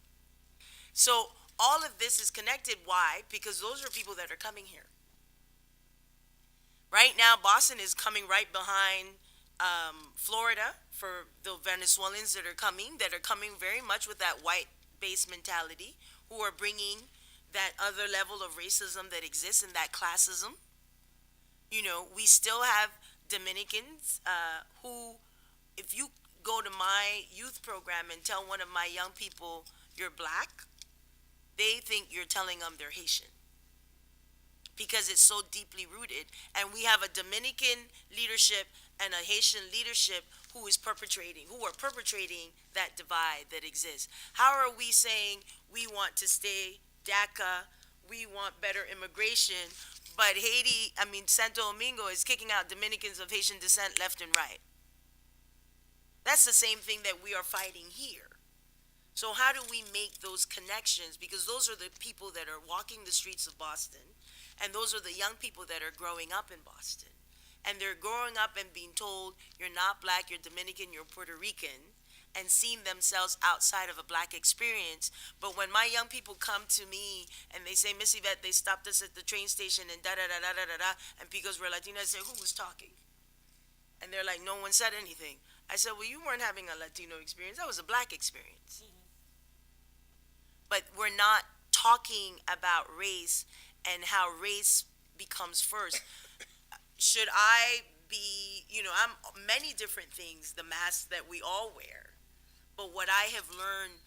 So all of this is connected. Why? Because those are people that are coming here. Right now, Boston is coming right behind Florida for the Venezuelans that are coming very much with that white-based mentality, who are bringing that other level of racism that exists and that classism. We still have Dominicans who, if you go to my youth program and tell one of my young people you're black, they think you're telling them they're Haitian, because it's so deeply rooted. And we have a Dominican leadership and a Haitian leadership who are perpetrating that divide that exists. How are we saying we want to stay DACA, we want better immigration, but Santo Domingo is kicking out Dominicans of Haitian descent left and right? That's the same thing that we are fighting here. So how do we make those connections? Because those are the people that are walking the streets of Boston, and those are the young people that are growing up in Boston. And they're growing up and being told, you're not black, you're Dominican, you're Puerto Rican. and seen themselves outside of a black experience. But when my young people come to me and they say, Miss Yvette, they stopped us at the train station and da da da da da da da, and because we're Latino, I say, who was talking? And they're like, no one said anything. I said, well, you weren't having a Latino experience. That was a black experience. But we're not talking about race and how race becomes first. Should I be, I'm many different things, the mask that we all wear. But what I have learned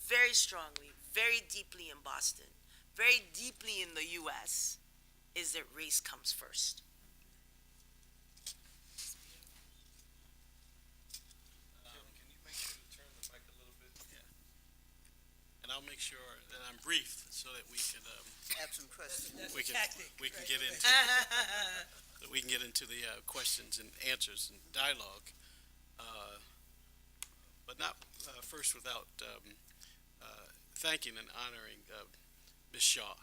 very strongly, very deeply in Boston, very deeply in the U.S., is that race comes first. Can you make sure to turn the mic a little bit? And I'll make sure that I'm brief so that we can Have some questions. we can we can get into the questions and answers and dialogue, but not first without thanking and honoring Ms. Shaw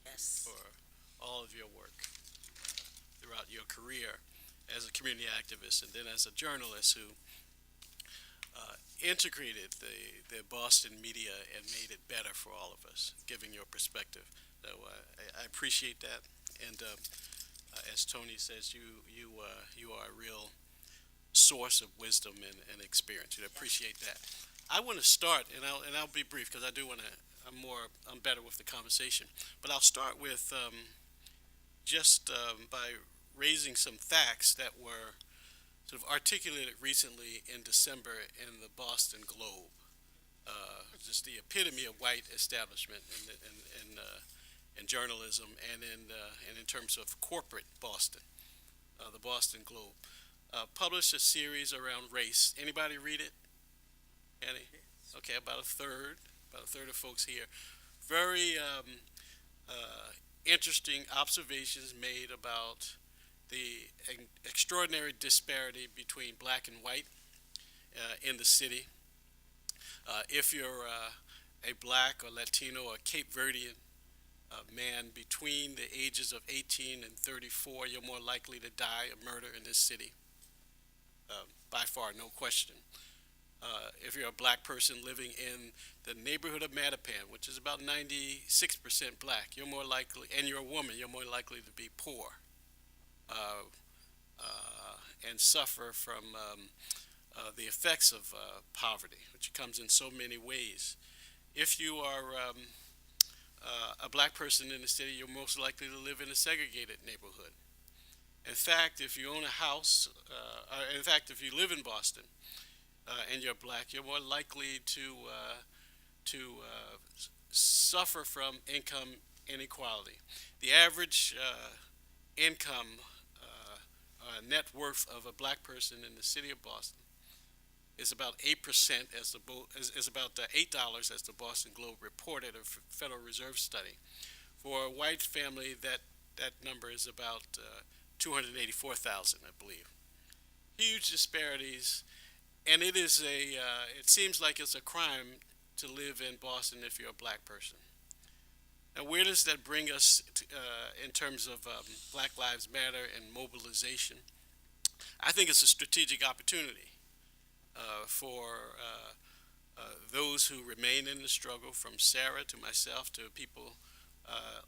Yes. for all of your work throughout your career as a community activist and then as a journalist who integrated the Boston media and made it better for all of us, giving your perspective. So I appreciate that. And as Tony says, you are a real source of wisdom and experience. I appreciate that. I want to start, and I'll be brief because I do want to. I'm better with the conversation. But I'll start with just by raising some facts that were sort of articulated recently in December in the Boston Globe. Just the epitome of white establishment in journalism and in terms of corporate Boston. The Boston Globe published a series around race. Anybody read it? Any? Okay, about a third of folks here. Very interesting observations made about the extraordinary disparity between black and white in the city. If you're a black or Latino or Cape Verdean man between the ages of 18 and 34, you're more likely to die a murder in this city. By far, no question. If you're a black person living in the neighborhood of Mattapan, which is about 96% black, you're more likely, and you're a woman, you're more likely to be poor and suffer from the effects of poverty, which comes in so many ways. If you are a black person in the city, you're most likely to live in a segregated neighborhood. In fact, if you own a house, if you live in Boston and you're black, you're more likely to suffer from income inequality. The average income net worth of a black person in the city of Boston is about 8%, is about $8 as the Boston Globe reported, a Federal Reserve study. For a white family, that number is about 284,000, I believe. Huge disparities, and it seems like it's a crime to live in Boston if you're a black person. Now, where does that bring us in terms of Black Lives Matter and mobilization? I think it's a strategic opportunity for those who remain in the struggle, from Sarah to myself to people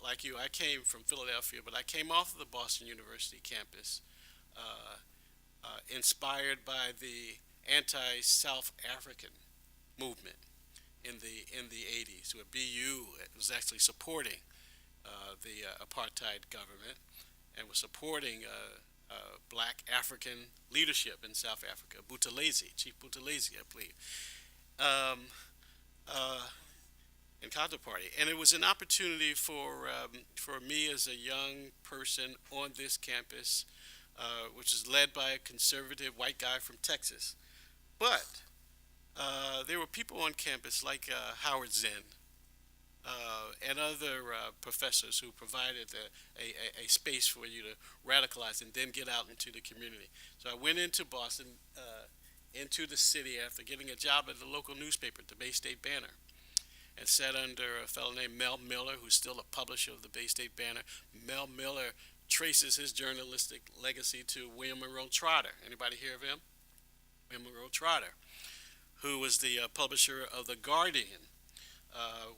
like you. I came from Philadelphia, but I came off of the Boston University campus inspired by the anti-South African movement in the 80s, where BU was actually supporting the apartheid government and was supporting black African leadership in South Africa, Chief Buthelezi, I believe, in Counterparty. And it was an opportunity for me as a young person on this campus, which is led by a conservative white guy from Texas. But there were people on campus like Howard Zinn and other professors who provided a space for you to radicalize and then get out into the community. So I went into Boston, into the city after getting a job at the local newspaper, the Bay State Banner, and sat under a fellow named Mel Miller, who's still a publisher of the Bay State Banner. Mel Miller traces his journalistic legacy to William Monroe Trotter. Anybody hear of him? William Monroe Trotter, who was the publisher of The Guardian,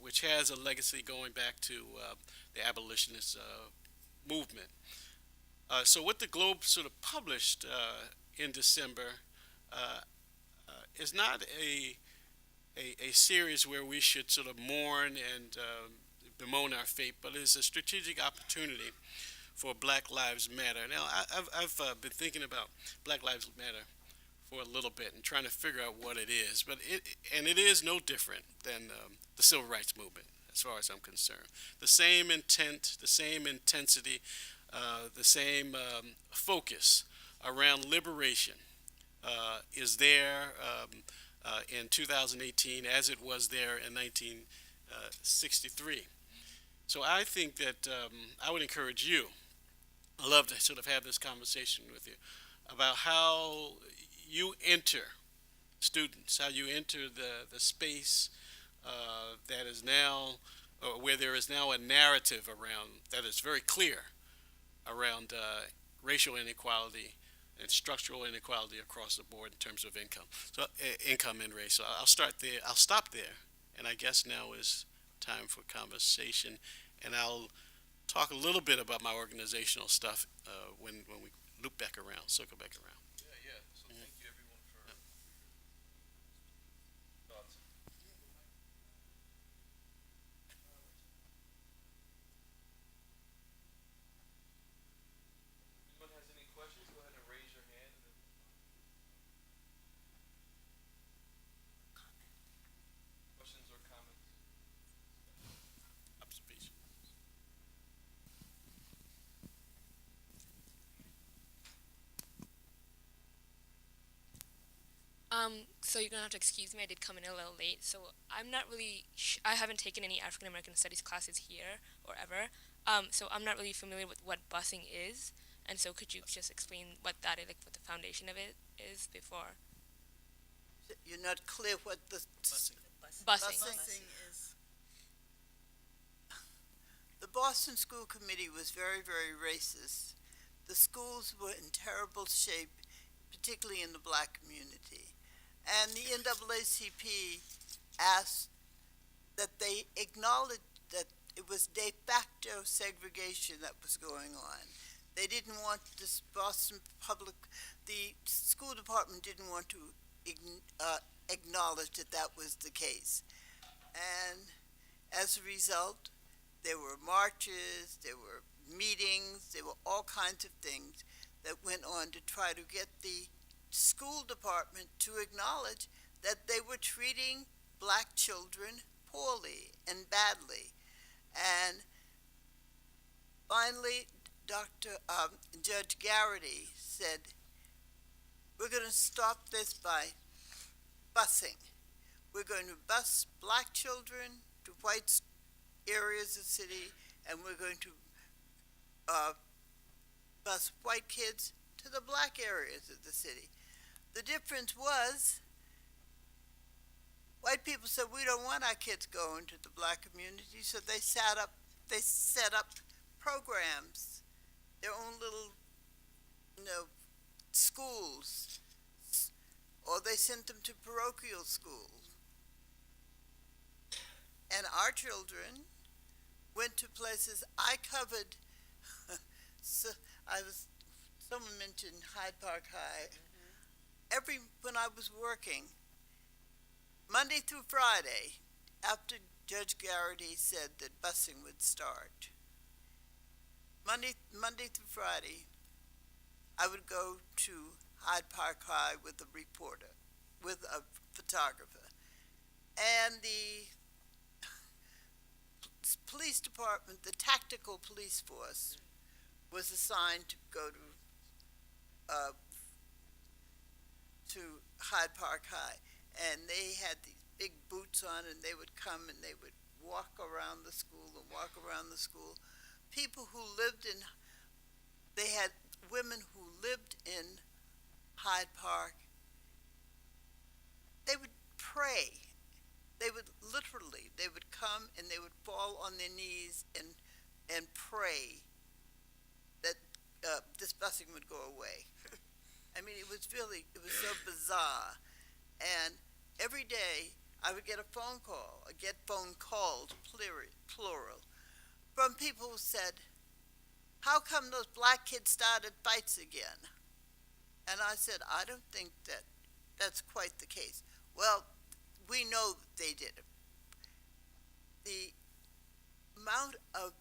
which has a legacy going back to the abolitionist movement. So what the Globe sort of published in December uh, is not a series where we should sort of mourn and bemoan our fate, but is a strategic opportunity for Black Lives Matter. Now, I've been thinking about Black Lives Matter for a little bit and trying to figure out what it is, but it is no different than the Civil Rights Movement, as far as I'm concerned. The same intent, the same intensity, the same focus around liberation is there in 2018 as it was there in 1963. So I think that I would encourage you. I love to sort of have this conversation with you about how you enter students, how you enter the space that is now, or where there is now a narrative around that is very clear around racial inequality and structural inequality across the board in terms of income. So income and race. So I'll start there. I'll stop there, and I guess now is time for conversation, and I'll talk a little bit about my organizational stuff when we loop back around, circle back around. Yeah. So thank you everyone for your thoughts. If anyone has any questions, go ahead and raise your hand. And then questions or comments? Observation. So you're gonna have to excuse me. I did come in a little late, so I'm not really. I haven't taken any African American studies classes here or ever. So I'm not really familiar with what busing is. And so could you just explain what that is, like what the foundation of it is before You're not clear what the busing? busing is. The Boston School Committee was very, very racist. The schools were in terrible shape, particularly in the black community. And the NAACP asked that they acknowledge that it was de facto segregation that was going on. They didn't want this Boston public, the school department didn't want to acknowledge that that was the case. And as a result, there were marches, there were meetings, there were all kinds of things that went on to try to get the school department to acknowledge that they were treating black children poorly and badly. And finally, Judge Garrity said, we're going to stop this by busing. We're going to bus black children to white areas of the city, and we're going to bus white kids to the black areas of the city. The difference was white people said we don't want our kids going to the black community, so they set up programs, their own little, schools, or they sent them to parochial schools. And our children went to places I covered. So someone mentioned Hyde Park High. When I was working, Monday through Friday, after Judge Garrity said that busing would start, Monday through Friday, I would go to Hyde Park High with a reporter, with a photographer, and the police department, the tactical police force, was assigned to go to Hyde Park High, and they had these big boots on, and they would come and they would walk around the school and walk around the school. People who lived in, they had women who lived in Hyde Park. They would pray. They would come and they would fall on their knees and pray that this busing would go away. I mean, it was so bizarre. And every day I would get a phone call, I get phone calls, plural, from people who said, how come those black kids started fights again? And I said, I don't think that that's quite the case. Well, we know they did it. The amount of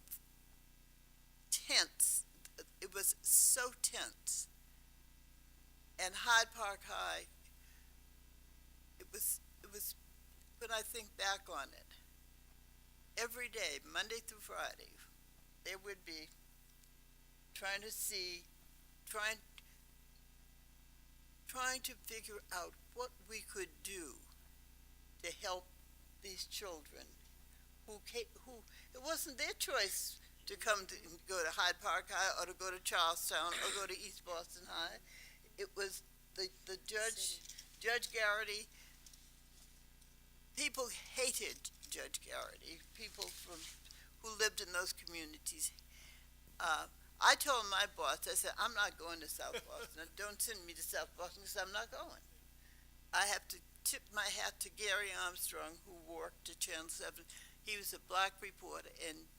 tense, it was so tense. And Hyde Park High, it was, when I think back on it, every day, Monday through Friday, there would be trying to see, trying, trying to figure out what we could do to help these children who it wasn't their choice to come to go to Hyde Park High or to go to Charlestown or go to East Boston High. It was the Judge Garrity. People hated Judge Garrity. People from who lived in those communities. I told my boss, I said, I'm not going to South Boston. Don't send me to South Boston because I'm not going. I have to tip my hat to Gary Armstrong, who worked at Channel 7. He was a black reporter, and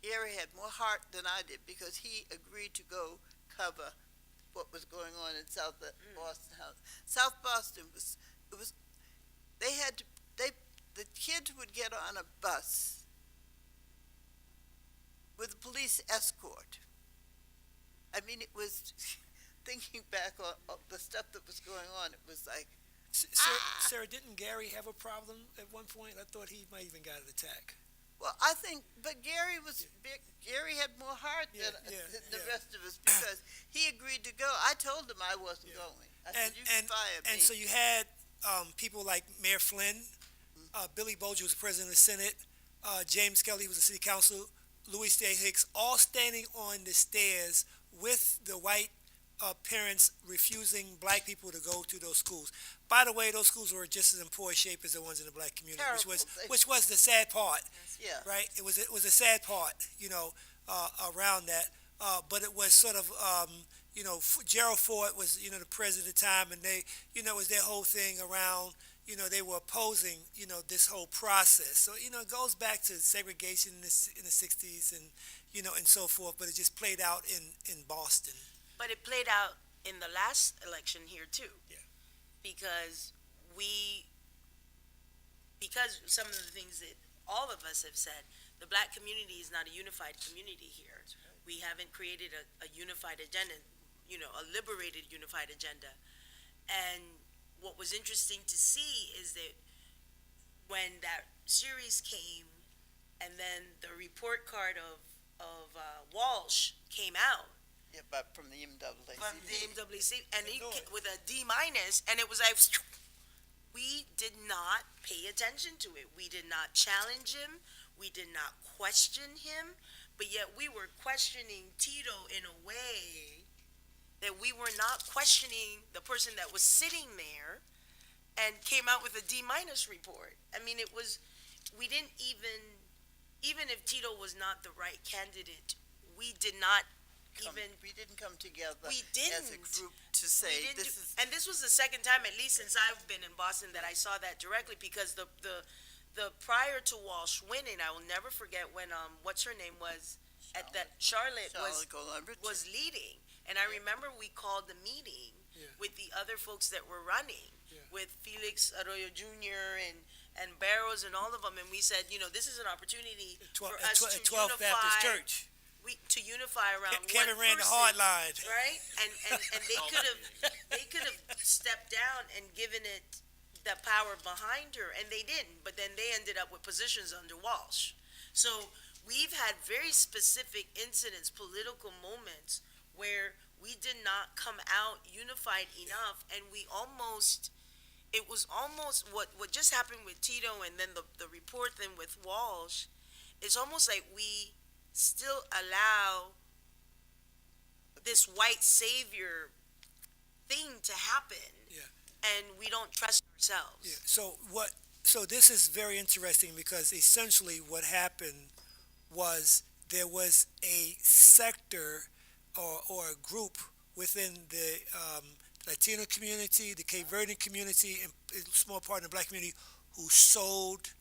Gary had more heart than I did because he agreed to go cover what was going on in South Boston House. South Boston was, it was, they had to, the kids would get on a bus with a police escort. I mean, it was, thinking back on the stuff that was going on, it was like, Sarah, didn't Gary have a problem at one point? I thought he might even got an attack. well, I think, but Gary was big. Gary had more heart than the rest of us because he agreed to go. I told him I wasn't going. I said, you can fire me. And so you had people like Mayor Flynn, Billy Bolger was the president of the Senate, James Kelly was the city council, Louis J. Hicks, all standing on the stairs with the white parents refusing black people to go to those schools. By the way, those schools were just as in poor shape as the ones in the black community, Terrible. which was the sad part, Yeah. right? It was a sad part, around that. But it was sort of, Gerald Ford was, the president at the time, and they, it was their whole thing around, they were opposing, this whole process. So, it goes back to segregation in the 60s and, and so forth, but it just played out in Boston. But it played out in the last election here too. Yeah. Because because some of the things that all of us have said, the black community is not a unified community here. We haven't created a unified agenda, a liberated unified agenda. And what was interesting to see is that when that series came and then the report card of Walsh came out, Yeah, but from the MWC. from the MWC, and he with a D minus, and it was like we did not pay attention to it. We did not challenge him. We did not question him, but yet we were questioning Tito in a way that we were not questioning the person that was sitting there and came out with a D minus report. I mean, it was, we didn't even if Tito was not the right candidate, we did not We didn't come together we as a didn't. group to say this is. And this was the second time, at least since I've been in Boston, that I saw that directly, because the prior to Walsh winning, I will never forget when what's her name was at that Charlotte was leading, and I remember we called the meeting with the other folks that were running, with Felix Arroyo Jr. and Barrows and all of them, and we said, this is an opportunity for us to 12th Baptist unify. Church. To unify around Kevin one ran the person, hard line. right? And they could have stepped down and given it the power behind her, and they didn't. But then they ended up with positions under Walsh. So we've had very specific incidents, political moments, where we did not come out unified enough, and it was almost what just happened with Tito, and then the report then with Walsh. It's almost like we still allow this white savior thing to happen, and we don't trust ourselves. Yeah. So this is very interesting because essentially what happened was there was a sector or a group within the Latino community, the Cape Verdean community, and a small part of the black community who sold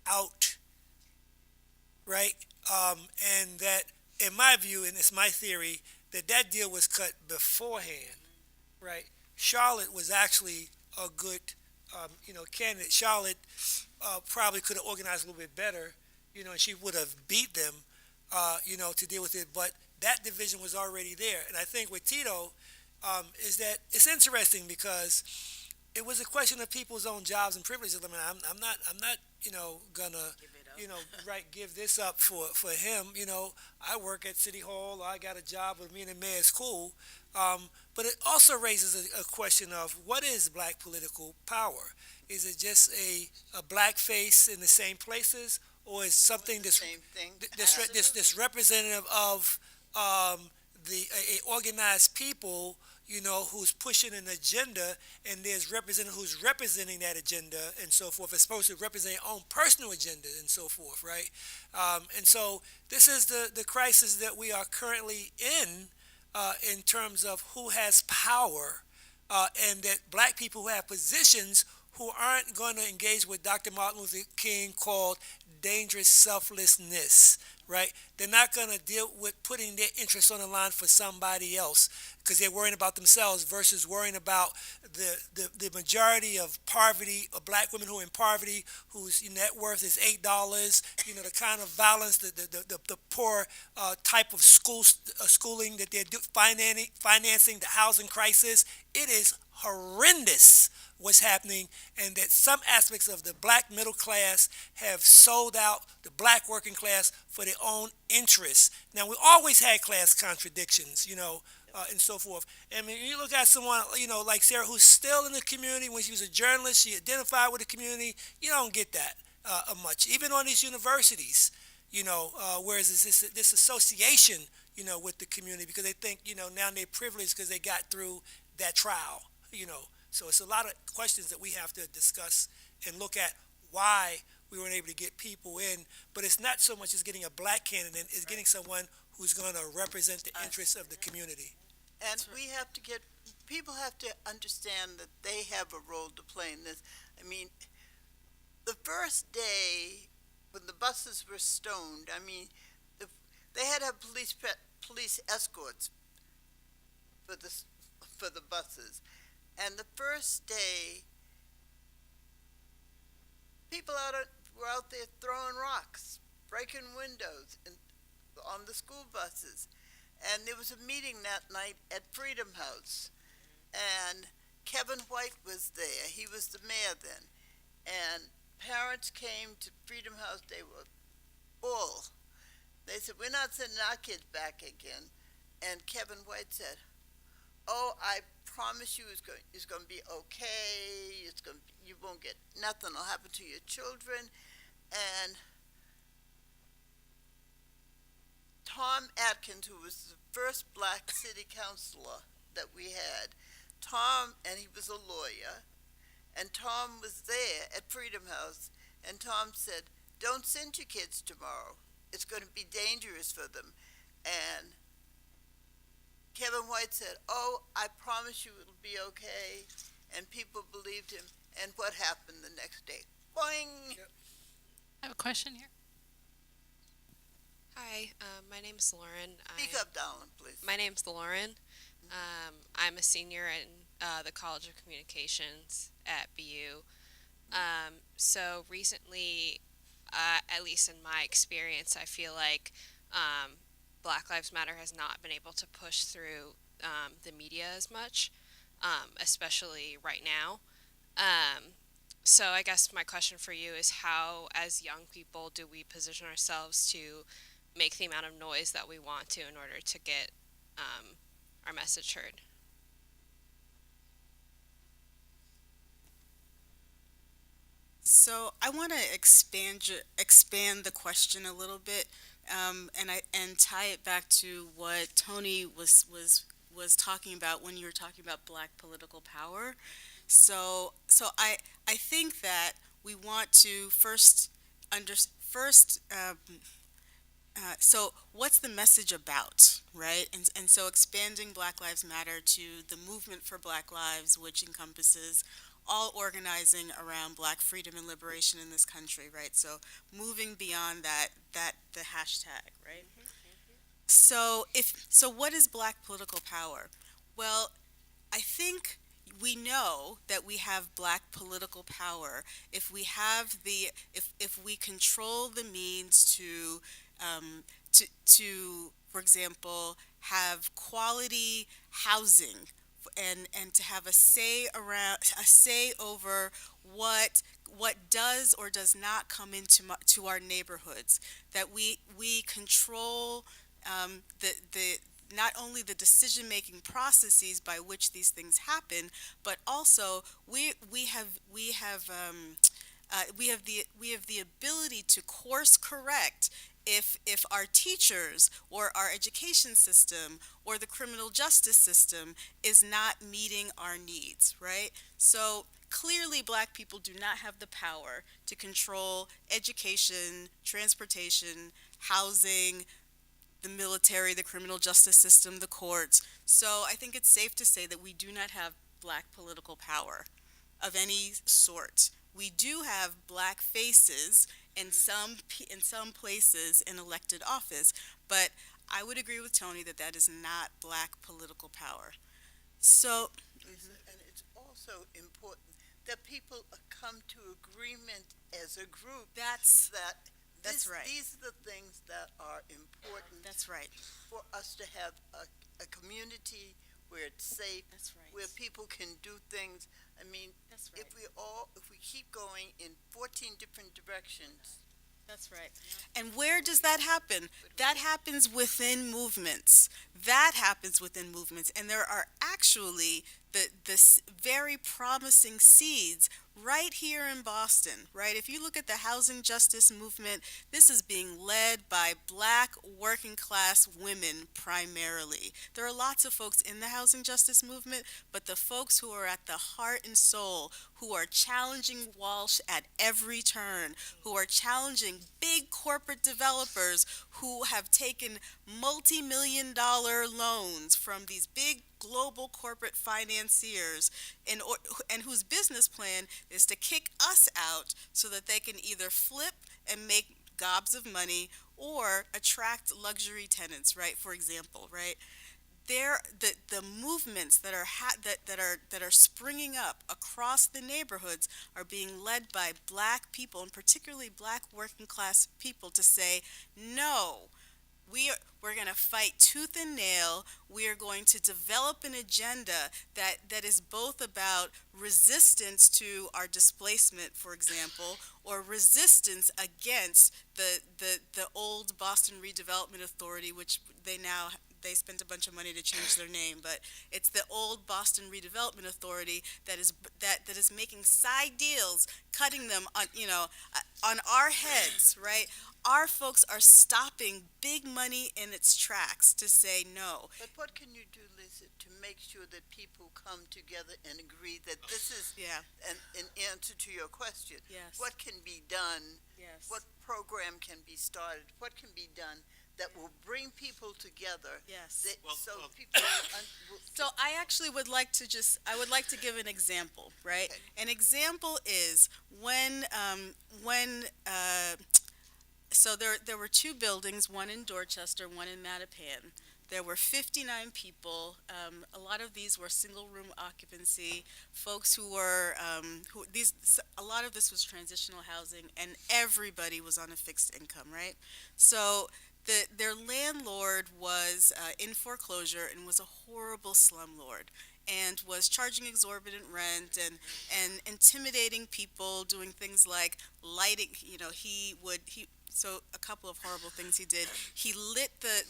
out, right? And that, in my view, and it's my theory, that that deal was cut beforehand, right? Charlotte was actually a good, candidate. Charlotte probably could have organized a little bit better, and she would have beat them, to deal with it. But that division was already there, and I think with Tito, is that it's interesting because it was a question of people's own jobs and privileges. I mean, I'm not, gonna, Give it up. right, give this up for him. I work at City Hall. I got a job with me and the mayor. It's cool. But it also raises a question of what is black political power? Is it just a black face in the same places, or is something The that's same thing. this representative of the a organized people, who's pushing an agenda, and there's representative who's representing that agenda and so forth, as opposed to representing their own personal agenda and so forth, right? And so this is the crisis that we are currently in terms of who has power, and that black people who have positions who aren't going to engage with Dr. Martin Luther King called dangerous selflessness, right? They're not going to deal with putting their interests on the line for somebody else because they're worrying about themselves versus worrying about the majority of poverty, of black women who are in poverty, whose net worth is $8, the kind of violence, the poor type of schooling that they're financing, the housing crisis. It is horrendous what's happening, and that some aspects of the black middle class have sold out the black working class for their own interests. Now, we always had class contradictions, and so forth. I mean, you look at someone, like Sarah, who's still in the community. When she was a journalist, she identified with the community. You don't get that much, even on these universities. Whereas it's this association, with the community because they think, now they're privileged because they got through that trial, So it's a lot of questions that we have to discuss and look at why we weren't able to get people in. But it's not so much as getting a black candidate, it's getting someone who's going to represent the interests of the community. And people have to understand that they have a role to play in this. I mean, the first day when the buses were stoned, they had to have police escorts for the buses. And the first day, people were out there throwing rocks, breaking windows on the school buses. And there was a meeting that night at Freedom House. And Kevin White was there. He was the mayor then. And parents came to Freedom House. They were full. They said, "We're not sending our kids back again." And Kevin White said, "Oh, I promise you it's going to be okay. You won't get nothing will happen to your children." And Tom Atkins, who was the first black city councilor that we had, and he was a lawyer, and Tom was there at Freedom House, and Tom said, "Don't send your kids tomorrow. It's going to be dangerous for them." And Kevin White said, "Oh, I promise you it'll be okay." And people believed him. And what happened the next day? Boing! Yep. I have a question here. Hi, my name's Lauren. Speak up, darling, please. My name's Lauren. I'm a senior in the College of Communications at BU. So recently, at least in my experience, I feel like Black Lives Matter has not been able to push through the media as much, especially right now. So I guess my question for you is how, as young people, do we position ourselves to make the amount of noise that we want to in order to get our message heard? So I want to expand the question a little bit, and tie it back to what Tony was talking about when you were talking about black political power. So I think that we want to first so what's the message about, right? And so expanding Black Lives Matter to the movement for Black Lives, which encompasses all organizing around Black freedom and liberation in this country, right? So moving beyond the hashtag, right? So what is Black political power? Well, I think we know that we have Black political power if we have if we control the means to for example have quality housing and to have a say over what does or does not come into to our neighborhoods, that we control the not only the decision making processes by which these things happen, but also we have the ability to course correct if our teachers or our education system or the criminal justice system is not meeting our needs, right? So clearly Black people do not have the power to control education, transportation, housing, the military, the criminal justice system, the courts. So I think it's safe to say that we do not have Black political power of any sort. We do have Black faces in some places in elected office, but I would agree with Tony that that is not Black political power. So And it's also important that people come to agreement as a group that's that that's right. these are the things that are important That's right. for us to have a community where it's safe, That's right. where people can do things. I mean, That's right. if we keep going in 14 different directions, That's right. And where does that happen? That happens within movements. That happens within movements. And there are actually this very promising seeds right here in Boston, right? If you look at the housing justice movement, this is being led by Black working class women primarily. There are lots of folks in the housing justice movement, but the folks who are at the heart and soul, who are challenging Walsh at every turn, who are challenging big corporate developers who have taken multi-million dollar loans from these big global corporate financiers and whose business plan is to kick us out so that they can either flip and make gobs of money or attract luxury tenants, right? For example, right? The movements that are that are springing up across the neighborhoods are being led by Black people, and particularly Black working class people, to say no. We're going to fight tooth and nail. We are going to develop an agenda that is both about resistance to our displacement, for example, or resistance against the old Boston Redevelopment Authority, which they spent a bunch of money to change their name, but it's the old Boston Redevelopment Authority that is making side deals, cutting them on on our heads, right? Our folks are stopping big money in its tracks to say no. but what can you do, Lisa, to make sure that people come together and agree that this is Yeah. an answer to your question? Yes. What can be done? Yes. What program can be started? What can be done that will bring people together? Yes. So people will So I actually would like to I would like to give an example, right? Okay. An example is when so there were two buildings, one in Dorchester, one in Mattapan. There were 59 people. A lot of these were single room occupancy. Folks who were a lot of this was transitional housing, and everybody was on a fixed income, right? So their landlord was in foreclosure and was a horrible slumlord and was charging exorbitant rent and intimidating people, doing things like lighting. So a couple of horrible things he did. He lit the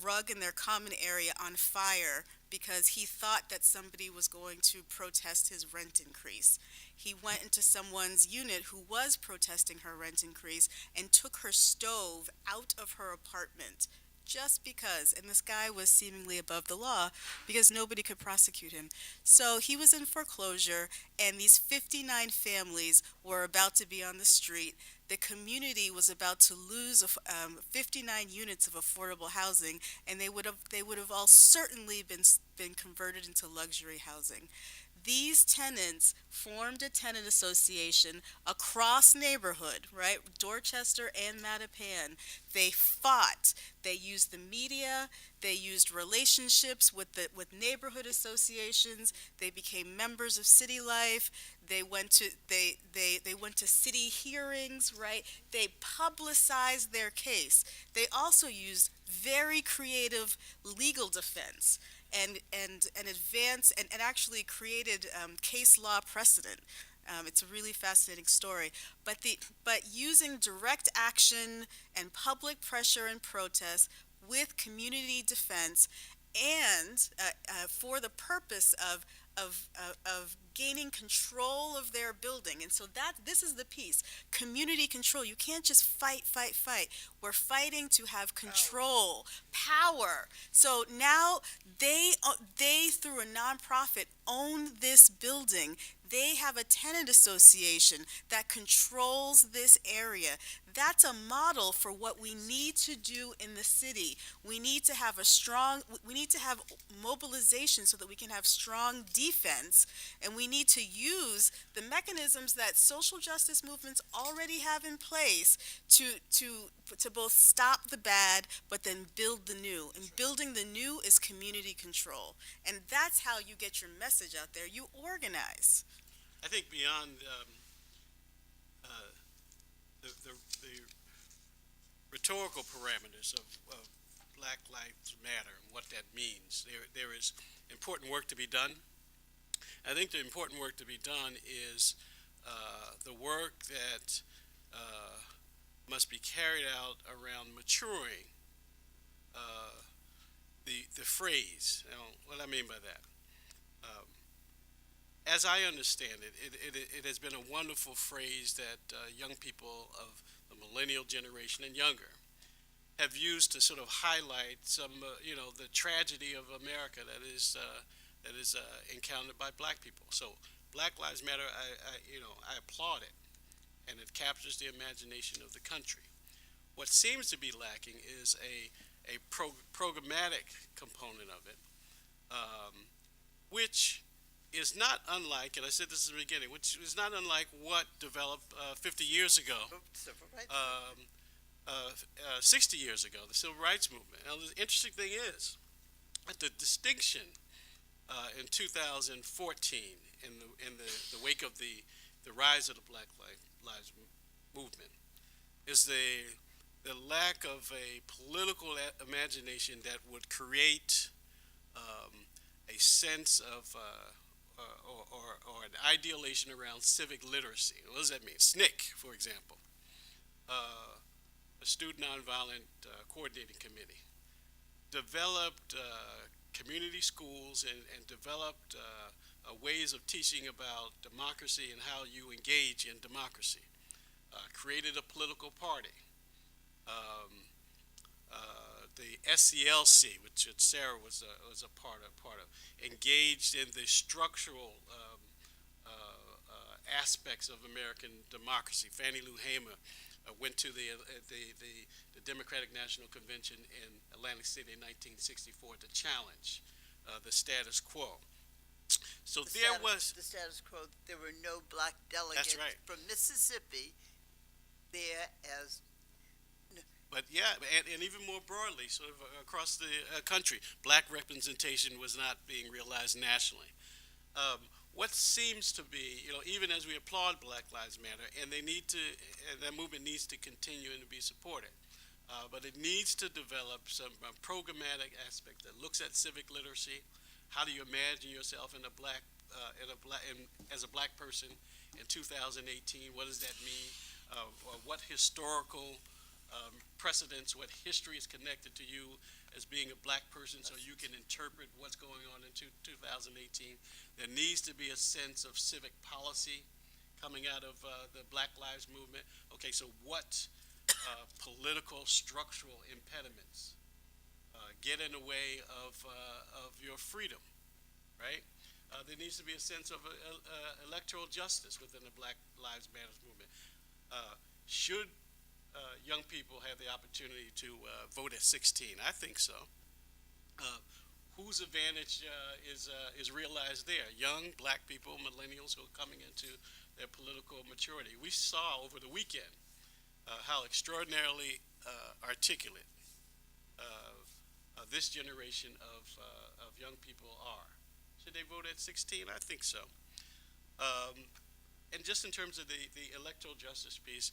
rug in their common area on fire because he thought that somebody was going to protest his rent increase. He went into someone's unit who was protesting her rent increase and took her stove out of her apartment just because, and this guy was seemingly above the law because nobody could prosecute him. So he was in foreclosure, and these 59 families were about to be on the street. the community was about to lose 59 units of affordable housing, and they would have all certainly been converted into luxury housing. These tenants formed a tenant association across neighborhood, right? Dorchester and Mattapan. They fought. They used the media. They used relationships with neighborhood associations. They became members of city life. They went to city hearings, right? They publicized their case. They also used very creative legal defense and advance and actually created case law precedent. It's a really fascinating story. But using direct action and public pressure and protest with community defense and for the purpose of gaining control of their building. And so this is the piece: community control. You can't just fight. We're fighting to have control, power. So now they through a nonprofit own this building. They have a tenant association that controls this area. That's a model for what we need to do in the city. We need to have mobilization so that we can have strong defense, and we need to use the mechanisms that social justice movements already have in place to both stop the bad but then build the new. And building the new is community control. And that's how you get your message out there. You organize. I think beyond uh, the rhetorical parameters of Black Lives Matter and what that means, there is important work to be done. I think the important work to be done is the work that must be carried out around maturing the phrase. Now, what I mean by that, um, as I understand it has been a wonderful phrase that young people of the millennial generation and younger have used to sort of highlight the tragedy of America that is encountered by Black people. So, Black Lives Matter, I applaud it, and it captures the imagination of the country. What seems to be lacking is a programmatic component of it, which is not unlike, and I said this in the beginning, which is not unlike what developed 50 years ago, um, 60 years ago, the Civil Rights Movement. Now, the interesting thing is that the distinction in 2014, in the wake of the rise of the Black Lives Movement, is the lack of a political imagination that would create a sense of or an ideation around civic literacy. What does that mean? SNCC, for example, the Student Nonviolent Coordinating Committee, developed community schools and developed ways of teaching about democracy and how you engage in democracy. Created a political party. The SCLC, which Sarah was a part of, engaged in the structural aspects of American democracy. Fannie Lou Hamer went to the Democratic National Convention in Atlantic City in 1964 to challenge the status quo. So The status quo. There were no black delegates right. from Mississippi there as. But yeah, and even more broadly, sort of across the country, black representation was not being realized nationally. What seems to be, even as we applaud Black Lives Matter, and that movement needs to continue and to be supported, but it needs to develop some programmatic aspect that looks at civic literacy. How do you imagine yourself as a black person in 2018? What does that mean? What historical precedents, what history is connected to you as being a black person so you can interpret what's going on in 2018. There needs to be a sense of civic policy coming out of the Black Lives Movement. Okay, so what political structural impediments get in the way of your freedom, right? There needs to be a sense of electoral justice within the Black Lives Matter movement. Should young people have the opportunity to vote at 16? I think so. Uh, whose advantage is realized there? Young black people, millennials who are coming into their political maturity. We saw over the weekend how extraordinarily articulate this generation of young people are. Should they vote at 16? I think so. Um, and just in terms of the electoral justice piece,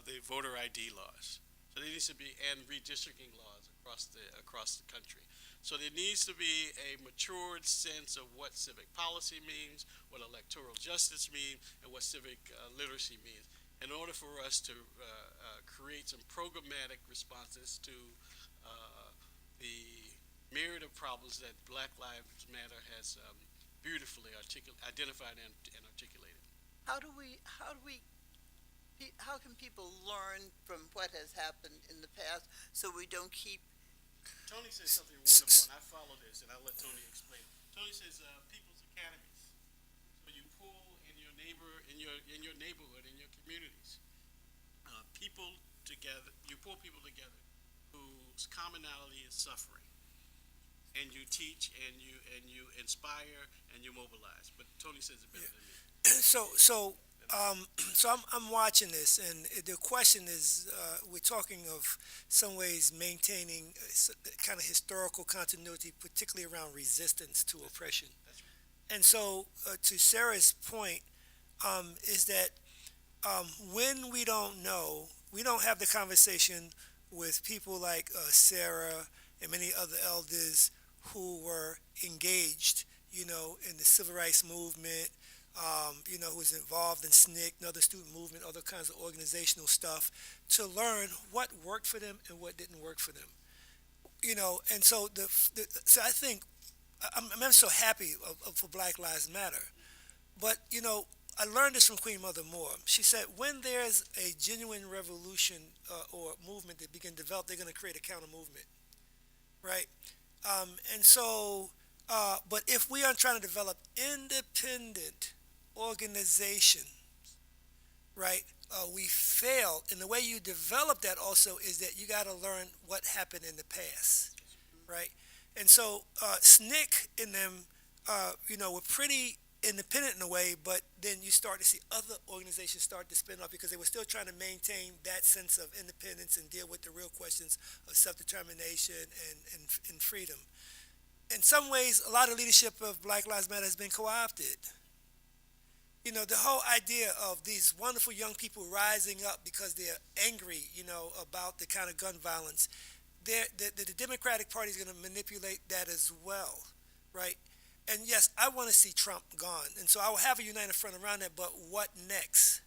the voter ID laws. So there needs to be and redistricting laws across the country. So there needs to be a matured sense of what civic policy means, what electoral justice means, and what civic literacy means, in order for us to create some programmatic responses to the myriad of problems that Black Lives Matter has beautifully identified and articulated. How can people learn from what has happened in the past so we don't keep? Tony says something wonderful, and I follow this, and I'll let Tony explain. Tony says people's academies. So you pull in your neighborhood, in your communities, people together. You pull people together whose commonality is suffering, and you teach, and you inspire, and you mobilize. But Tony says it better than me. So I'm watching this, and the question is, we're talking of some ways maintaining kind of historical continuity, particularly around resistance to oppression. That's right. And so, to Sarah's point, is that when we don't know, we don't have the conversation with people like Sarah and many other elders who were engaged, in the civil rights movement, who was involved in SNCC and other student movement, other kinds of organizational stuff, to learn what worked for them and what didn't work for them. And so so I think I'm so happy for Black Lives Matter. But I learned this from Queen Mother Moore. She said, when there's a genuine revolution or movement that begin to develop, they're going to create a counter movement, right? And so, but if we are trying to develop independent organization, right? We fail. And the way you develop that also is that you got to learn what happened in the past, right? And so SNCC and them, were pretty independent in a way, but then you start to see other organizations start to spin off because they were still trying to maintain that sense of independence and deal with the real questions of self-determination and freedom. In some ways, a lot of leadership of Black Lives Matter has been co-opted. The whole idea of these wonderful young people rising up because they're angry, about the kind of gun violence, the Democratic Party is going to manipulate that as well, right? And yes, I want to see Trump gone, and so I will have a united front around that. But what next,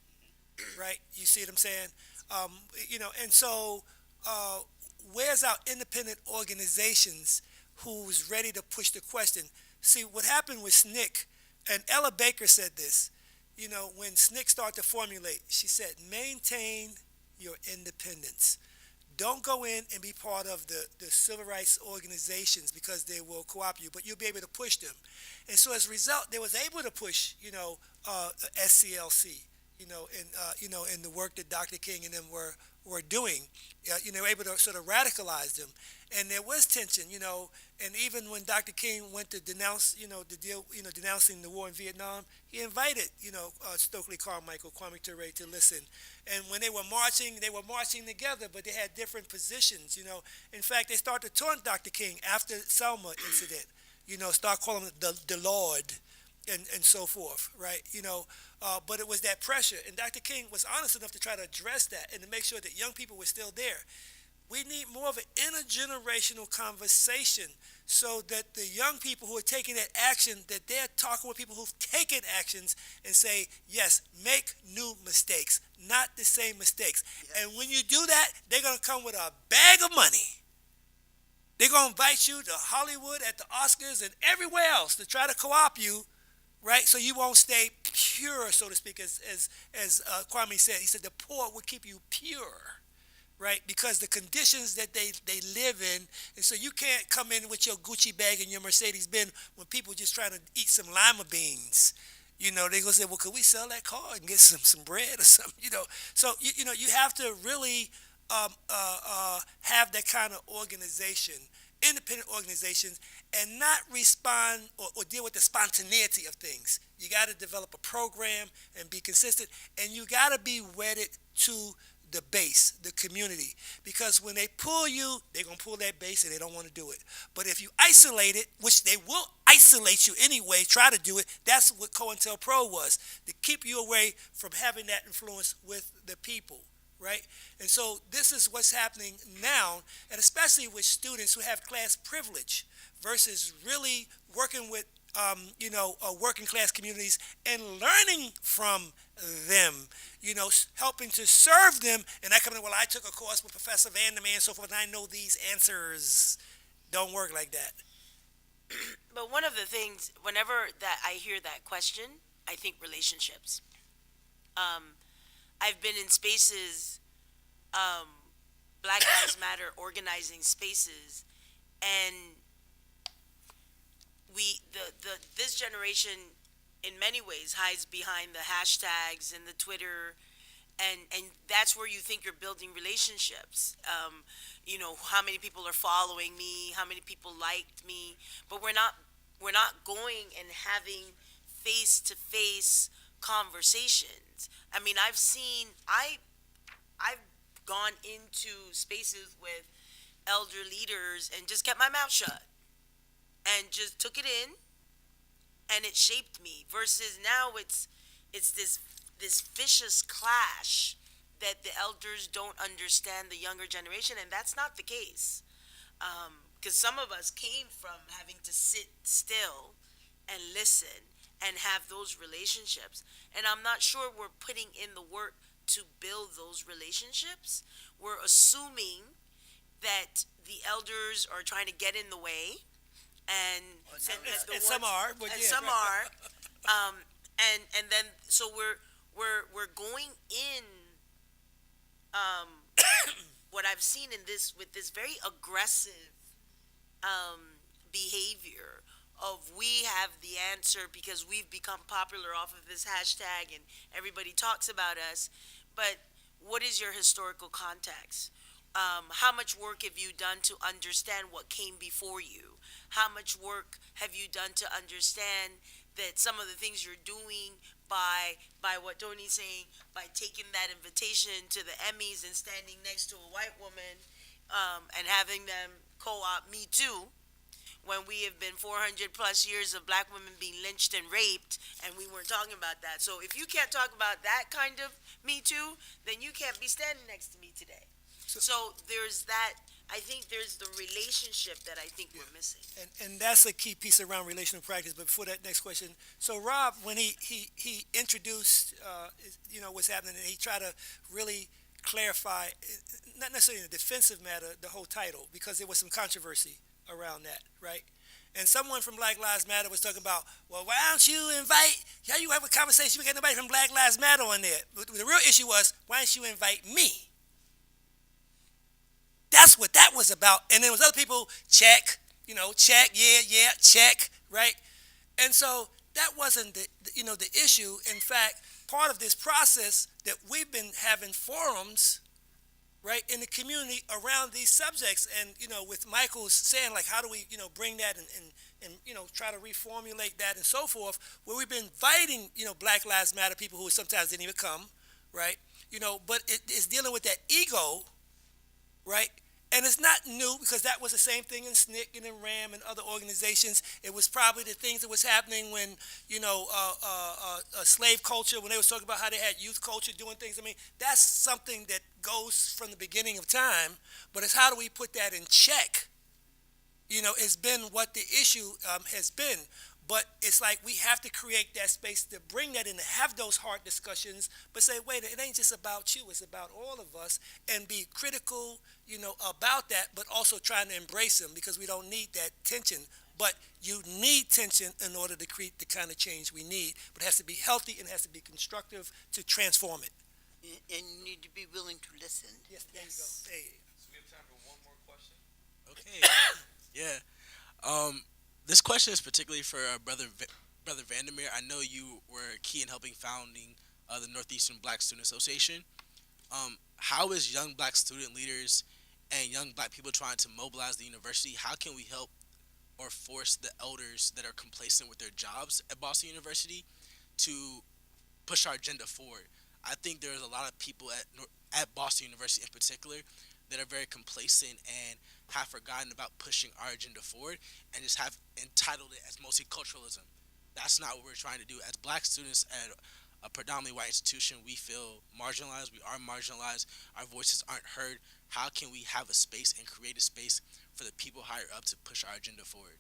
right? You see what I'm saying? And so where's our independent organizations who's ready to push the question? See, what happened with SNCC, and Ella Baker said this, when SNCC started to formulate, she said, maintain your independence. Don't go in and be part of the civil rights organizations because they will co-opt you, but you'll be able to push them. And so as a result, they was able to push, SCLC, in the work that Dr. King and them were doing. They were able to sort of radicalize them. And there was tension, and even when Dr. King went to denounce, the deal, denouncing the war in Vietnam, he invited, Stokely Carmichael, Kwame Ture to listen. And when they were marching together, but they had different positions, In fact, they started to taunt Dr. King after Selma incident, start calling him the Lord and so forth, right? But it was that pressure. And Dr. King was honest enough to try to address that and to make sure that young people were still there. We need more of an intergenerational conversation so that the young people who are taking that action, that they're talking with people who've taken actions and say, yes, make new mistakes, not the same mistakes. Yeah. And when you do that, they're going to come with a bag of money. They're going to invite you to Hollywood, at the Oscars, and everywhere else to try to co-opt you, right? So you won't stay pure, so to speak, as Kwame said. He said the poor will keep you pure. Right, because the conditions that they live in, and so you can't come in with your Gucci bag and your Mercedes Benz when people just trying to eat some lima beans, They gonna say, well, could we sell that car and get some bread or something? So you have to really have that kind of organization, independent organizations, and not respond or deal with the spontaneity of things. You got to develop a program and be consistent, and you got to be wedded to the base, the community, because when they pull you, they're gonna pull that base, and they don't want to do it. But if you isolate it, which they will isolate you anyway, try to do it. That's what COINTELPRO was, to keep you away from having that influence with the people, right? And so this is what's happening now, and especially with students who have class privilege versus really working with working class communities and learning from them, helping to serve them. And I come in, well, I took a course with Professor Vanderman and so forth, and I know these answers. Don't work like that. But one of the things, whenever that I hear that question, I think relationships. Um, I've been in spaces, um, Black Lives Matter organizing spaces, and the this generation, in many ways, hides behind the hashtags and the Twitter, and that's where you think you're building relationships. How many people are following me, how many people liked me, but we're not going and having face to face conversations. I mean, I've gone into spaces with elder leaders and just kept my mouth shut and just took it in, and it shaped me. Versus now, it's this vicious clash that the elders don't understand the younger generation, and that's not the case. Because some of us came from having to sit still and listen and have those relationships, and I'm not sure we're putting in the work to build those relationships. We're assuming that the elders are trying to get in the way, and some are, but and yeah. some are, and then so we're going in. Um, what I've seen in this with this very aggressive behavior of we have the answer because we've become popular off of this hashtag and everybody talks about us. But what is your historical context? How much work have you done to understand what came before you? How much work have you done to understand that some of the things you're doing by what Tony's saying, by taking that invitation to the Emmys and standing next to a white woman, and having them co-op Me Too, when we have been 400 plus years of black women being lynched and raped, and we weren't talking about that. So if you can't talk about that kind of Me Too, then you can't be standing next to me today. So there's that. I think there's the relationship that I think we're missing. And that's a key piece around relational practice. But before that, next question. So Rob, when he introduced, what's happening, and he tried to really clarify, not necessarily in a defensive matter, the whole title, because there was some controversy around that, right? And someone from Black Lives Matter was talking about, well, why don't you invite, how you have a conversation, we get nobody from Black Lives Matter on there. But the real issue was, why don't you invite me? That's what that was about. And there was other people, check, yeah, check, right? And so that wasn't the issue. In fact, part of this process that we've been having forums, right, in the community around these subjects, and with Michael's saying, like, how do we bring that and try to reformulate that and so forth, where we've been inviting Black Lives Matter people who sometimes didn't even come, right? But it's dealing with that ego, right? And it's not new, because that was the same thing in SNCC and in RAM and other organizations. It was probably the things that was happening when, slave culture, when they was talking about how they had youth culture doing things. I mean, that's something that goes from the beginning of time, but it's how do we put that in check? It's been what the issue has been. But it's like we have to create that space to bring that in, to have those hard discussions, but say, wait, it ain't just about you, it's about all of us, and be critical, about that, but also trying to embrace them, because we don't need that tension. But you need tension in order to create the kind of change we need. But it has to be healthy and it has to be constructive to transform it. And you need to be willing to listen. Yes, there you go. Hey. So we have time for one more question. Okay. Yeah. This question is particularly for our brother Brother Vandermeer, I know you were key in helping founding the Northeastern Black Student Association. How is young Black student leaders and young Black people trying to mobilize the university? How can we help or force the elders that are complacent with their jobs at Boston University to push our agenda forward? I think there's a lot of people at Boston University in particular that are very complacent and have forgotten about pushing our agenda forward and just have entitled it as multiculturalism. That's not what we're trying to do. As Black students at a predominantly white institution, we feel marginalized. We are marginalized. Our voices aren't heard. How can we have a space and create a space for the people higher up to push our agenda forward?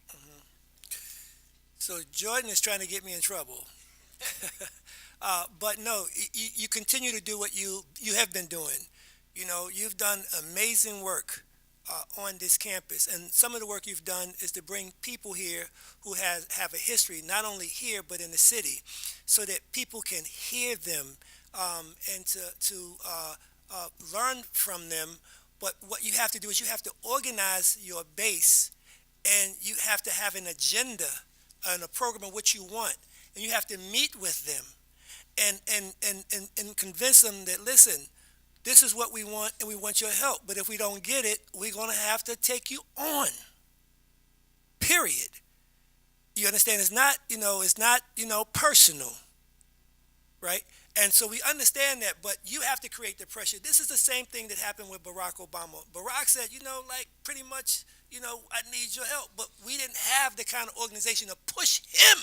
So Jordan is trying to get me in trouble. But no, you continue to do what you have been doing. You know, you've done amazing work on this campus, and some of the work you've done is to bring people here who have a history, not only here but in the city, so that people can hear them and to learn from them. But what you have to do is you have to organize your base, and you have to have an agenda and a program of what you want, and you have to meet with them and convince them that, listen, this is what we want and we want your help, but if we don't get it, we're going to have to take you on, period. You understand? It's not personal, right? And so we understand that, but you have to create the pressure. This is the same thing that happened with Barack Obama. Barack said, pretty much, I need your help, but we didn't have the kind of organization to push him.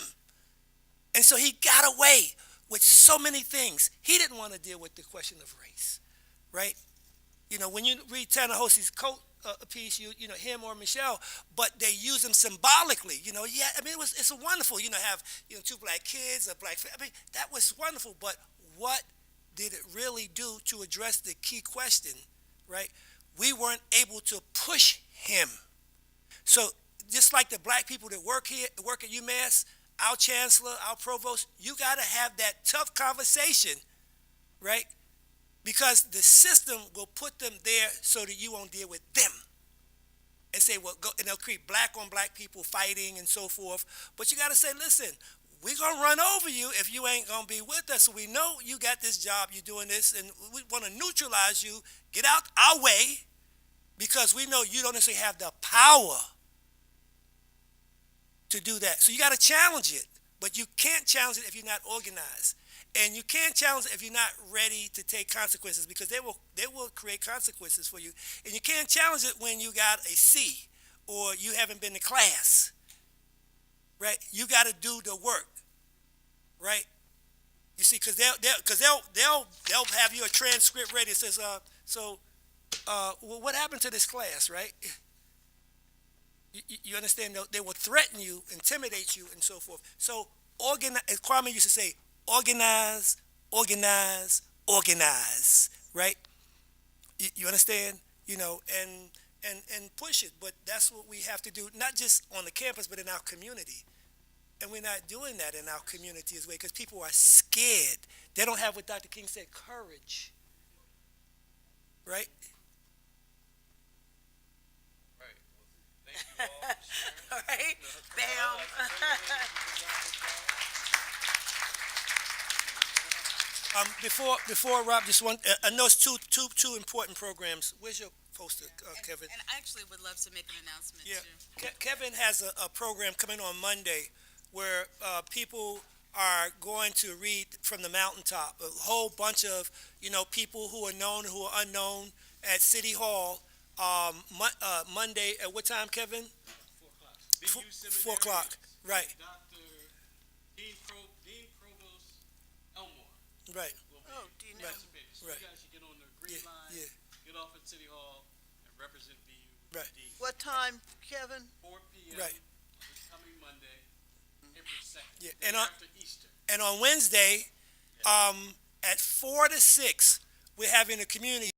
And so he got away with so many things. He didn't want to deal with the question of race, right? When you read Tanner Hosey's coat piece, him or Michelle, but they use him symbolically. It's a wonderful. Have two black kids, a black. That was wonderful. But what did it really do to address the key question, right? We weren't able to push him. So just like the black people that work at UMass, our chancellor, our provost, you got to have that tough conversation, right? Because the system will put them there so that you won't deal with them. And say, well, go, and they'll create black on black people fighting and so forth. But you got to say, listen, we're going to run over you if you ain't going to be with us. So we know you got this job, you're doing this, and we want to neutralize you. Get out our way, because we know you don't necessarily have the power to do that. So you got to challenge it, but you can't challenge it if you're not organized. And you can't challenge it if you're not ready to take consequences, because they will create consequences for you. And you can't challenge it when you got a C or you haven't been to class, right? You got to do the work, right? You see, because they'll have you a transcript ready that says, well, what happened to this class, right? You understand? They will threaten you, intimidate you, and so forth. So as Kwame used to say, organize, organize, organize, right? You understand? And push it. But that's what we have to do, not just on the campus, but in our community. And we're not doing that in our community as well, because people are scared. They don't have what Dr. King said, courage, right? Thank you all for sharing. All right, bam. Before Rob, just one. I know it's two important programs. Where's your poster, Kevin? And I actually would love to make an announcement too. Kevin has a program coming on Monday where people are going to read from the mountaintop. A whole bunch of people who are known and who are unknown at City Hall. Monday at what time, Kevin? 4 o'clock. 4 o'clock. Right. Dr. Dean Provost Elmore. Right. Oh, do you know? So Right. you guys should get on the green line, get off at City Hall, and represent BU. Right. What time, Kevin? 4 p.m. Right. This coming Monday, April 2nd. Yeah, Day after Easter. And on Wednesday, at 4 to 6, we're having a community